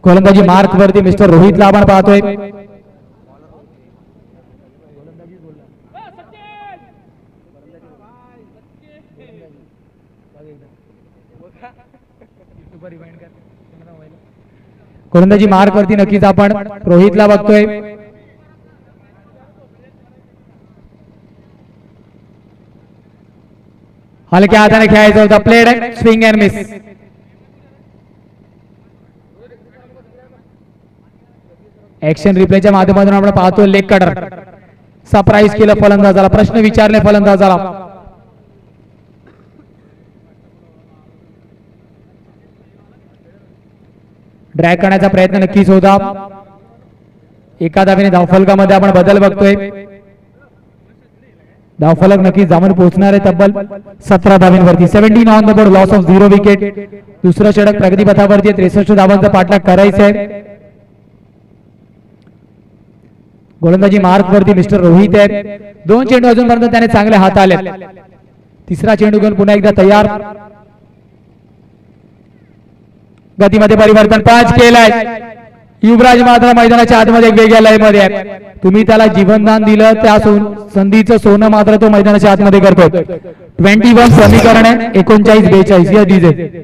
Speaker 1: गोलंदाजी मार्क वरती मिस्टर रोहितला आपण पाहतोय. गोलंदाजी मार्क वरती नक्कीच आपण रोहितला बघतोय. हलक्या हाताने खेळायचं होतं. Played swing and miss. Action रिप्लेच्या माध्यमातून आपण पाहतो लेग कटर. सरप्राईज केलं फलंदाजाला, प्रश्न विचारले फलंदाजाला. ड्रॅग करण्याचा प्रयत्न नक्कीच होता. एका धावेने धावफलकामध्ये आपण बदल बघतोय. धावफलक नक्कीच जाऊन पोहोचणार आहे तब्बल 17 धावांवरती. 17 on the board, loss of 0 wicket. दुसरं षटक प्रगतीपथावरती 63 धावांचा पाठलाग करायचा आहे. गोलंदाजी मार्क वरती मिस्टर रोहित आहे. 2 चेंडू अजूनपर्यंत त्याने चांगले हाताळले. तिसरा चेंडू घेऊन पुन्हा एकदा तयार. गतीमध्ये परिवर्तन 5 केलाय. युवराज मात्र मैदानाच्या आतमध्ये एक वेगळ्या लयमध्ये आहे. तुम्ही त्याला जीवनदान दिलं त्या संधीचं सोनं मात्र तो मैदानाच्या आतमध्ये करतो. 21 समीकरण आहे 39-42 या डीजे.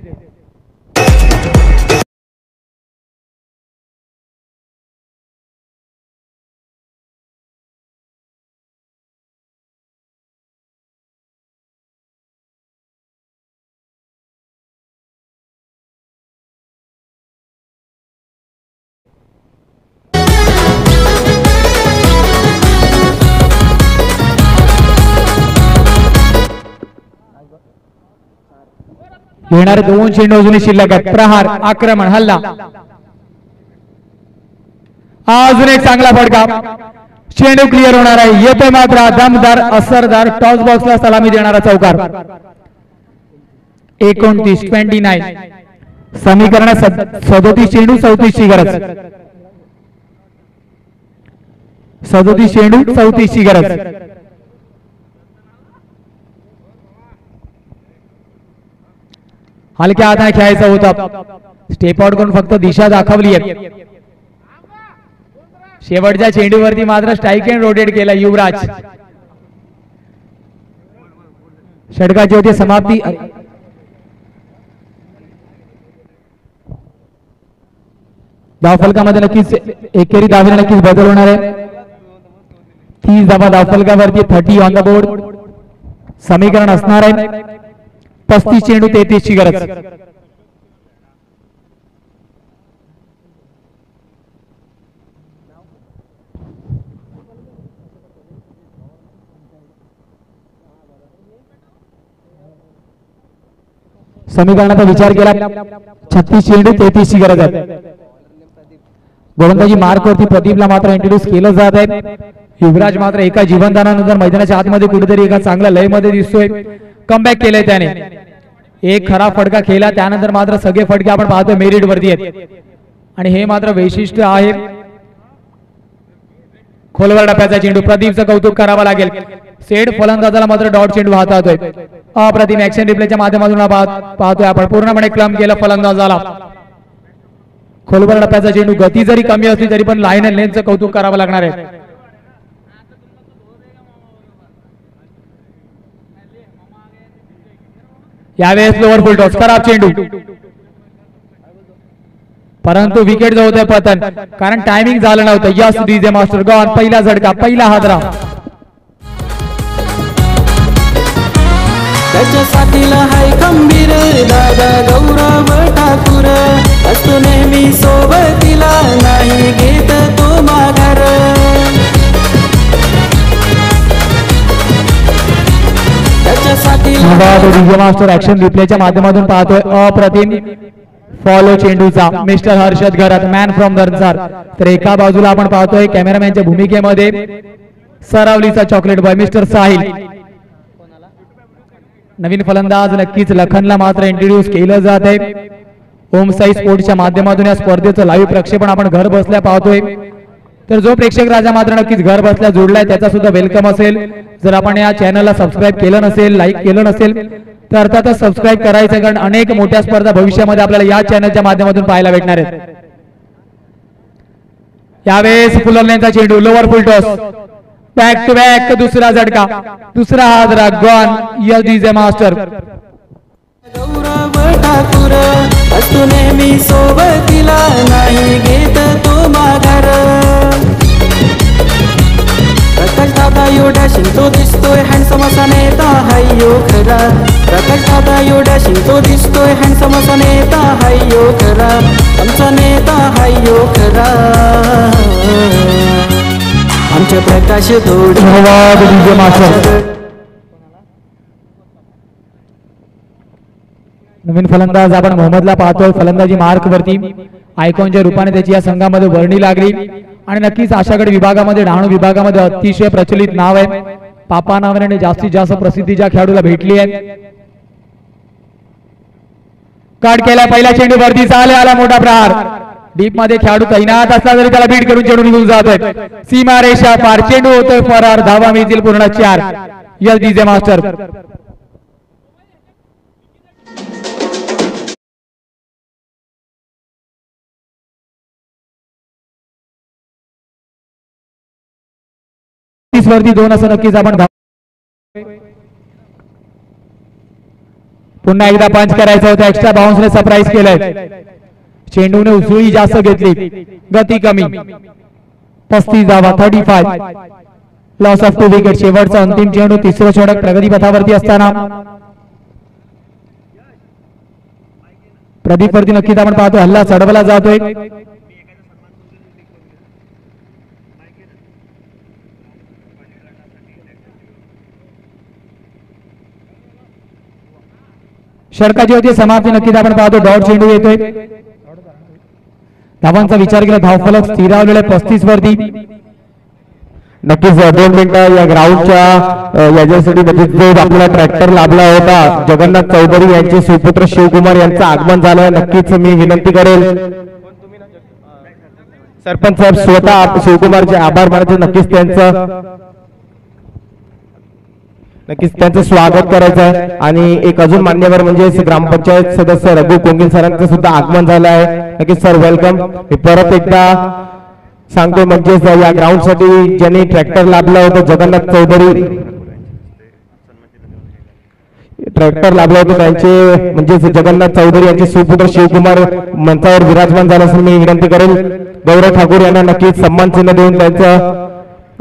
Speaker 1: येणारे 2 चेंडू अजूनही शिल्लक आहेत. प्रहार, आक्रमण, हल्ला. अजून एक चांगला फटका. चेंडू क्लिअर होणार आहे. येतोय मात्र दमदार असरदार टॉस बॉक्सला सलामी देणारा चौकार. 29 समीकरण 37 चेंडू 34 ची गरज. 37 चेंडू 34 ची गरज. हलक्या हाताने खेळायचं होतं. स्टेप आउट करून फक्त दिशा दाखवली आहे. शेवटच्या चेंडूवरती मात्र स्ट्राईक अँड रोटेट केला युवराज. षटकाची होती समाप्ती. धावफलकामध्ये नक्कीच एकेरी धावेने नक्कीच बदल होणार आहे. 30 धावा धावफलकावरती 30 ऑन द बोर्ड. समीकरण असणार आहे 35 चेंडू 33 ची गरज. समीकरणाचा विचार केला 36 चेंडू 33 ची गरज आहे. गोलंदाजी मार्कवरती प्रदीपला मात्र इंट्रोड्यूस केलं जात आहे. युवराज मात्र एका जीवनदानानंतर मैदानाच्या आतमध्ये कुठेतरी एका चांगल्या लयमध्ये दिसतोय. कमबॅक केलंय त्याने. एक खरा फटका खेळला त्यानंतर मात्र सगळे फटके आपण पाहतोय मेरिट वरती आहेत आणि हे मात्र वैशिष्ट्य आहे. खोलवर डप्प्याचा चेंडू प्रदीपचं कौतुक करावं लागेल. सेट फलंदाजाला मात्र डॉट चेंडू हातात आहे. अप्रतिम ऍक्शन रिप्लेच्या माध्यमातून पाहतोय आपण पूर्णपणे क्लम केलं फलंदाजाला. खोलवर डप्प्याचा चेंडू गती जरी कमी असली तरी पण लाईन अँड लेनचं कौतुक करावं लागणार आहे. यावेळेस लोअर फुल टॉस खराब चेंडू परंतु विकेट जो होतोय पतन कारण टायमिंग झालं नव्हतं. Yes DJ master gone. पहिला झटका पहिला हादरा.
Speaker 2: त्याच्यासाठी हाय खंबीर दादा गौरव ठाकूर असतो नेहमी सोबतीला नाही घेत तो माघार. त्याच्यासाठी
Speaker 1: डीजे मास्टर ऍक्शन रिप्लेच्या माध्यमातून पाहतोय अप्रतिम फॉलो चेंडूचा मिस्टर हर्षद घरात मॅन फ्रॉम दर्जार. तर एका बाजूला आपण पाहतोय कॅमेरामॅनच्या भूमिकेमध्ये सरावलीचा चॉकलेट बॉय मिस्टर साहिल. नवीन फलंदाज नक्कीच लखनला मात्र इंट्रोड्यूस केलं जात आहे. ओम साई स्पोर्ट्सच्या माध्यमातून या स्पर्धेचं लाईव्ह प्रक्षेपण आपण घर बसल्या पाहतोय. तर जो प्रेक्षक राजा मात्र नक्कीच घर बसल्या जोडलाय त्याचा सुद्धा वेलकम असेल. जर आपण या चॅनलला सबस्क्राईब केलं नसेल लाईक केलं नसेल तर अर्थातच सबस्क्राईब करायचं कारण अनेक मोठ्या स्पर्धा भविष्यामध्ये आपल्याला या चॅनलच्या माध्यमातून पाहायला भेटणार आहेत. यावेळेस फुलरलेनचा चेंडू lower full toss back to back दुसरा झटका दुसरा हादरा gone. Yes DJ master.
Speaker 2: Gaurav Thakur असतो नेहमी सोबतीला नाही घेत तो माघार. प्रकाश दादा यो डॅशिंग तो दिसतोय हँडसम असा नेता हायो खरा. प्रकाश दादा यो डॅशिंग तो दिसतोय हँडसम असा नेता हायो खरा. आमचा नेता हायो खरा. आमचे प्रकाश थोडे
Speaker 1: डीजे मास्टर. नवीन फलंदाज आपण मोहम्मदला पाहतोय. फलंदाजी मार्क वरती आयकॉनच्या रूपाने त्याची या संघामध्ये वर्णी लागली आणि नक्कीच आशागड विभागामध्ये डहाणू विभागामध्ये अतिशय प्रचलित नाव आहे. पापा नावाने जास्तीत जास्त प्रसिद्धी ज्या खेळाडूला भेटली आहे. काट केला पहिला चेंडू वरती आला मोठा प्रहार. डीप मध्ये खेळाडू तैनात असला तरी त्याला बीट करून चेंडू निघून जातोय. सीमा रेषा पार चेंडू होतोय फरार. धावा मिळतील पूर्ण 4. Yes DJ master. वरती 2 असं नक्कीच आपण पुन्हा एकदा पंच करायचं होतं. एक्स्ट्रा बाउन्सने सरप्राईज केलंय. चेंडूने उसळी जास्त घेतली गती कमी. 35 धावा 35. Loss of 2 wicket. शेवटचा अंतिम चेंडू तिसरं षटक प्रगतीपथावरती असताना प्रदीप वरती नक्कीच आपण पाहतो हल्ला चढवला जातोय. षटकाची होती समाप्ती नक्कीच आपण पाहतो. डॉट चेंडू येतोय. धावांचा विचार केला धावफलक स्थिरावलेला 35 वरती.
Speaker 5: नक्कीच 2 मिनिटं या ग्राउंडच्या याच्यासाठी म्हणजे जो आपला ट्रॅक्टर लाभला होता जगन्नाथ चौधरी यांचे सुपुत्र शिवकुमार यांचं आगमन झालं. नक्कीच मी विनंती करेल सरपंच साहेब स्वतः शिवकुमारचे आभार मानायचे. नक्कीच त्यांचं स्वागत करायचं आहे. आणि एक अजून मान्यवर म्हणजे ग्रामपंचायत सदस्य रघु कोंगिल सरांचं सुद्धा आगमन झालं आहे. नक्कीच सर वेलकम. मी परत एकदा सांगतो म्हणजे या ग्राउंड साठी ज्यांनी ट्रॅक्टर लाभला होता जगन्नाथ चौधरी ट्रॅक्टर लाभला होता त्यांचे म्हणजे जगन्नाथ चौधरी यांचे सुपुत्र शिवकुमार मंचावर विराजमान झाला असून मी विनंती करेल गौरव ठाकूर यांना नक्कीच सन्मान चिन्ह देऊन त्यांचं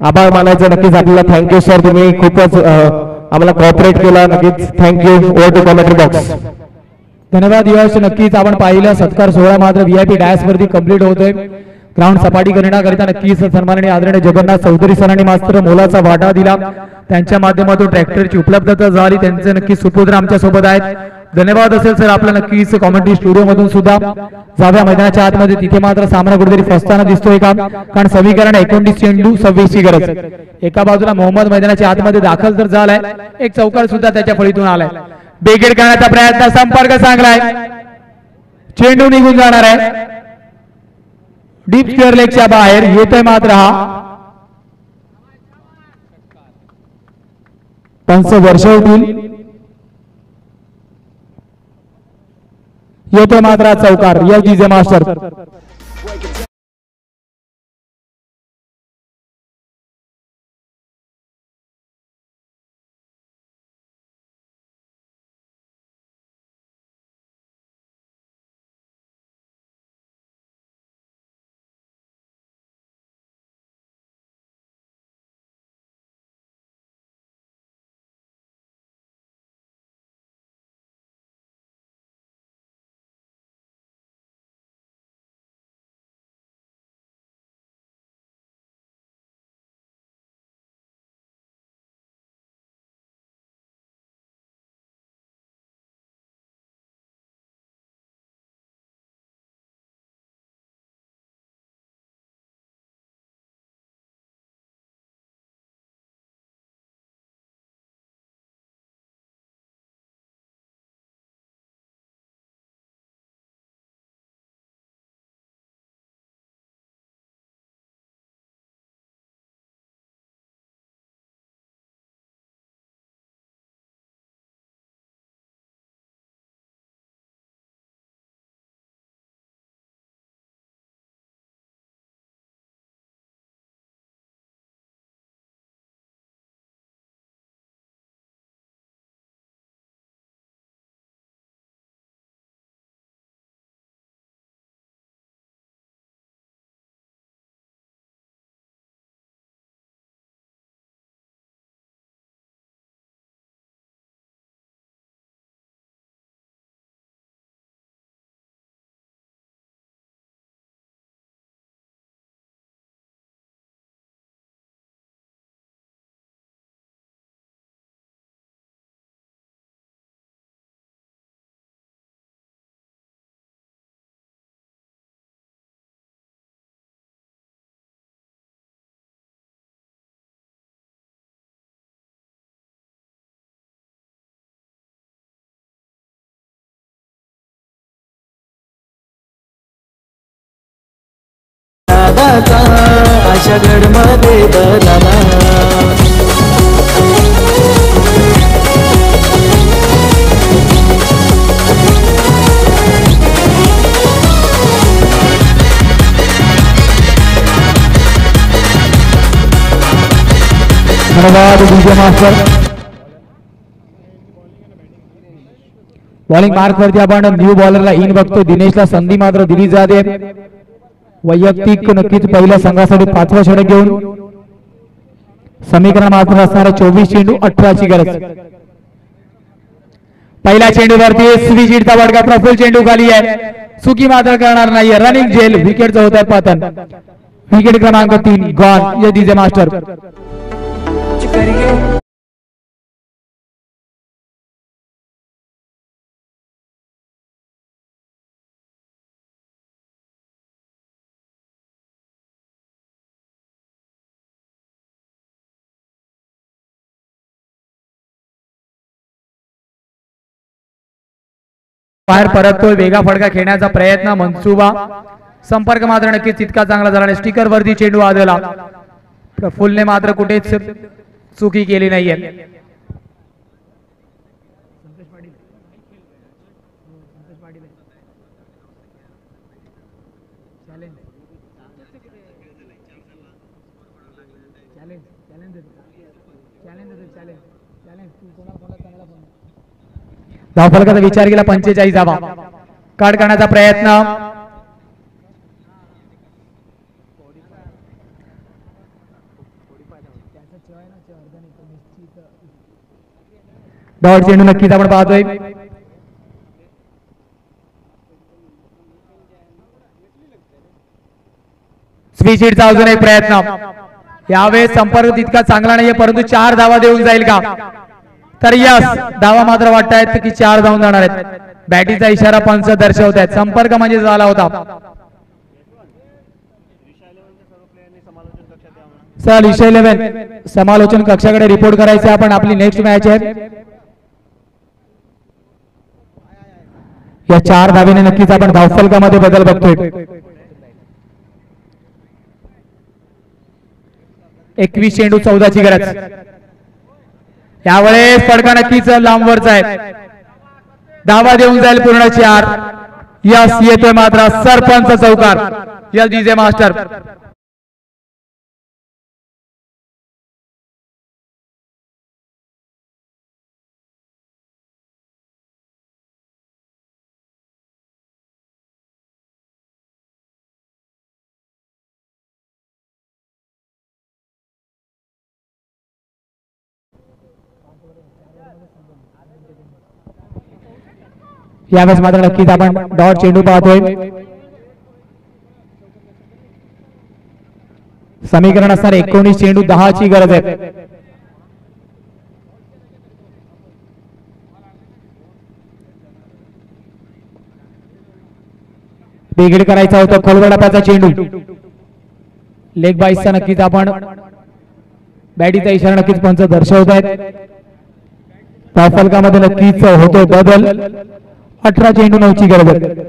Speaker 5: आभार मानायचं. नक्कीच आपल्याला थँक्यू सर, तुम्ही खूपच आम्हाला कॉपरेट केला. नक्कीच thank you. Over to commentary box.
Speaker 1: धन्यवाद यश. नक्कीच आपण पाहिलं सत्कार सोहळा मात्र VIP डॅश वरती कंप्लीट होतोय. ग्राउंड सपाटी करण्याकरिता नक्कीच सन्माननीय आदरणीय जगन्नाथ चौधरी सरांनी मात्र मोलाचा वाटा दिला. त्यांच्या माध्यमातून ट्रॅक्टरची उपलब्धता झाली. त्यांचे नक्कीच सुपुत्र आमच्या सोबत आहेत. धन्यवाद असेल सर आपलं नक्कीच कॉमेंट्री स्टुडिओ मधून सुद्धा जाव्या मैदानाच्या आतमध्ये. तिथे मात्र सामना कुठेतरी फसताना दिसतोय का, कारण समीकरण 29 चेंडू 26 ची गरज. एका बाजूला मोहम्मद मैदानाच्या आतमध्ये दाखल तर झालाय, एक चौकार सुद्धा त्याच्या फळीतून आलाय. बेगेड करण्याचा प्रयत्न, संपर्क चांगलाय, चेंडू निघून जाणार आहे डीप स्क्वेअर लेगच्या बाहेर. येतोय मात्र हा पंच वर्षवतील, येतोय मात्र चौकार. यश डीजे मास्टर.
Speaker 2: आशा गडमध्ये दराला
Speaker 1: धन्यवाद डीजे मास्टर. बॉलिंग मार्क वरती आपण न्यू बॉलरला इन बघतो. दिनेशला संधी मात्र दिली जाते. वैयक्तिक नक्कीच पहिल्या संघासाठी 5वा षटक घेऊन समीकरण मात्र असणारा 24 चेंडू 18 ची गरज. पहिल्या चेंडूवरती स्वीजीडचा बडका प्रफुल चेंडू खाली आहे, चुकी मात्र करणार नाही. रनिंग झेल विकेटचं होत आहे पतन. विकेट क्रमांक 3 गॉन. ये डीजे मास्टर. बाहेर परततोय, वेगा फडका खेळण्याचा प्रयत्न, मनसुबा संपर्क मात्र नक्कीच तितका चांगला झाला. स्टिकर वरती चेंडू आदला. प्रफुल्लने मात्र कुठेच चुकी केली नाहीये. धावफलकाचा विचार केला. 45 धावा. काढ करण्याचा प्रयत्न, डॉट चेंडू नक्कीच आपण पाहतोय. स्विच हिटचा अजून एक प्रयत्न. यावेळेस संपर्क तितका चांगला नाहीये, परंतु 4 धावा देऊन जाईल का? तर यस, धावा मात्र वाटतायत की 4 धावून जाणार आहेत. बॅटीचा इशारा पंच दर्शवत आहेत. संपर्क म्हणजे झाला होता. चल ईशा 11 समालोचन कक्षाकडे रिपोर्ट करायचं. आपण आपली नेक्स्ट मॅच आहे. या 4 धावेने नक्कीच आपण धावफलकामध्ये बदल बघतोय. 21 चेंडू 14ची गरज. यावेळेस फडका नक्कीच लांबवरचा आहे. धावा देऊन जाईल पूर्ण 4. यस, येतोय मात्र सरपंच चौकार. Yes DJ master. यावेळेस मात्र नक्कीच आपण डॉट चेंडू पाहतोय. समीकरण असणार 19 चेंडू 10ची गरज आहे. बिघड करायचा होता. खोलगडापाचा चेंडू लेग बाईसचा नक्कीच आपण बॅटीचा इशारा नक्कीच पंच दर्शवत आहेत. धावफलकामध्ये नक्कीच होतोय बदल. 18 चेंडू 9ची गरज आहे.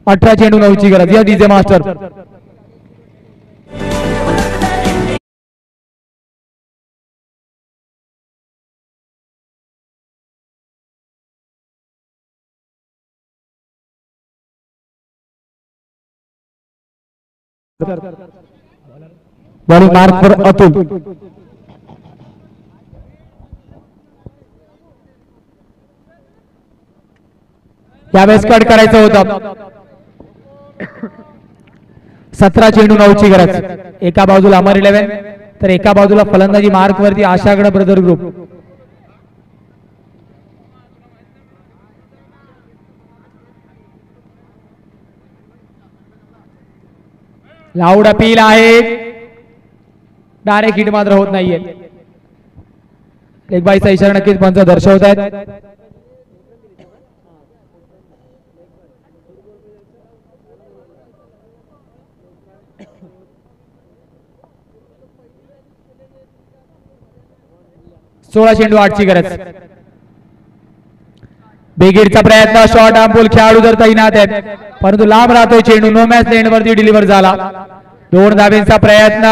Speaker 1: 18 चेंडू 9ची गरज. या DJ master. Bowling mark for Atul. यावेळेस कट करायचं होतं. 17 चेंडू 9ची गरज. एका बाजूला अमर 11 तर एका बाजूला फलंदाजी मार्क वरती आशागड ब्रदर ग्रुप. लाऊड अपील आहे. डायरेक्ट हिट मात्र होत नाहीये. एक बाईचा इशारा नक्कीच पंच दर्शवत आहेत. सोळा चेंडू 8ची गरज. बेगिडचा प्रयत्न. शॉर्ट आर्मबॉल खेळाडू जर तैनात आहेत, परंतु लांब राहतोय चेंडू. नो मॅच लेंड वरती डिलिव्हर झाला. 2 धावेंचा प्रयत्न.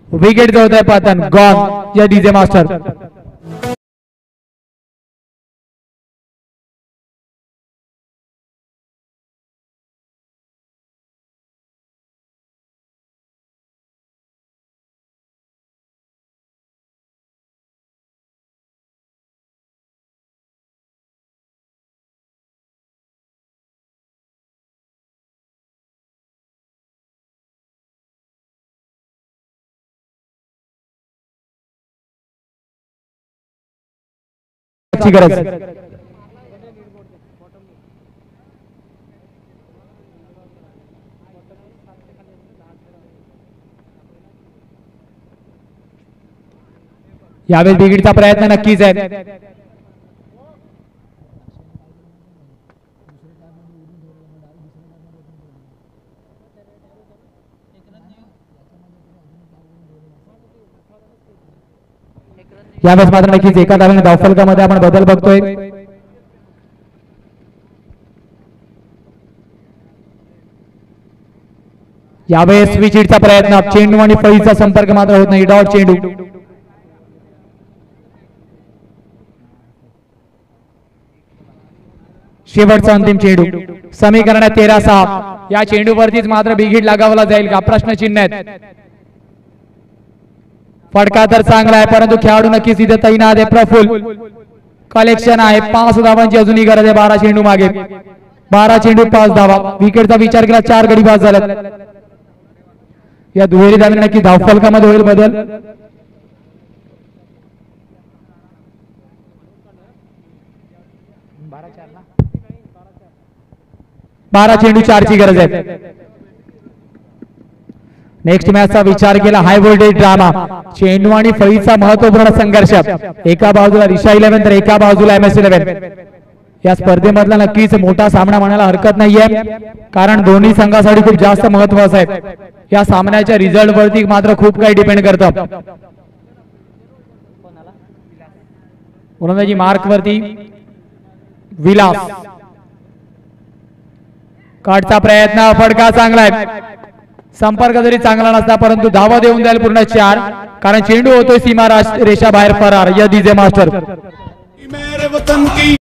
Speaker 1: विकेट होत आहे पतन. गॉन. या डीजे मास्टर. ची गरज. यावेळेस बिगिडचा प्रयत्न नक्कीच आहे. यावेळेस मात्र नक्कीच एका धावेने धावफलकामध्ये आपण बदल बघतोय. यावेळेस स्विचिटचा प्रयत्न, चेंडू आणि फळीचा संपर्क मात्र होत नाही. डॉट चेंडू. शेवटचा अंतिम चेंडू. समीकरणात 13-6. या चेंडूवरतीच मात्र बिघीड लागावला जाईल का प्रश्नचिन्ह आहेत. फटका तर चांगला आहे परंतु खेळाडू नक्कीच इथे तैनात आहे. प्रफुल्ल कलेक्शन आहे. 5 धावांची अजूनही गरज आहे. 12 चेंडू मागे. 12 चेंडू 5 धावा. विकेटचा विचार केला 4 गडी बाद झाल्यात. या दुहेरी धावांनी नक्की धावफलकामध्ये होईल बदल. 12 चेंडू 4 ची गरज आहे. नेक्स्ट मॅचचा विचार केला हाय व्होल्टेज ड्रामा. चेंडू आणि फळीचा महत्वपूर्ण संघर्ष. एका बाजूला रिषा 11 तर एका बाजूला MS11. या स्पर्धेमधला नक्कीच मोठा सामना म्हणायला हरकत नाहीये कारण दोन्ही संघासाठी खूप जास्त महत्वाचा आहे. या सामन्याच्या रिझल्ट वरती मात्र खूप काही डिपेंड करतं. गोलंदाजी मार्क वरती विलास. काटचा प्रयत्न, फटका चांगला आहे. संपर्क जरी चांगला नसला परंतु धावा देऊन द्याल पूर्ण 4 कारण चेंडू होतोय सीमा रेषा बाहेर फरार. या डीजे मास्टर
Speaker 6: मेरे वतन की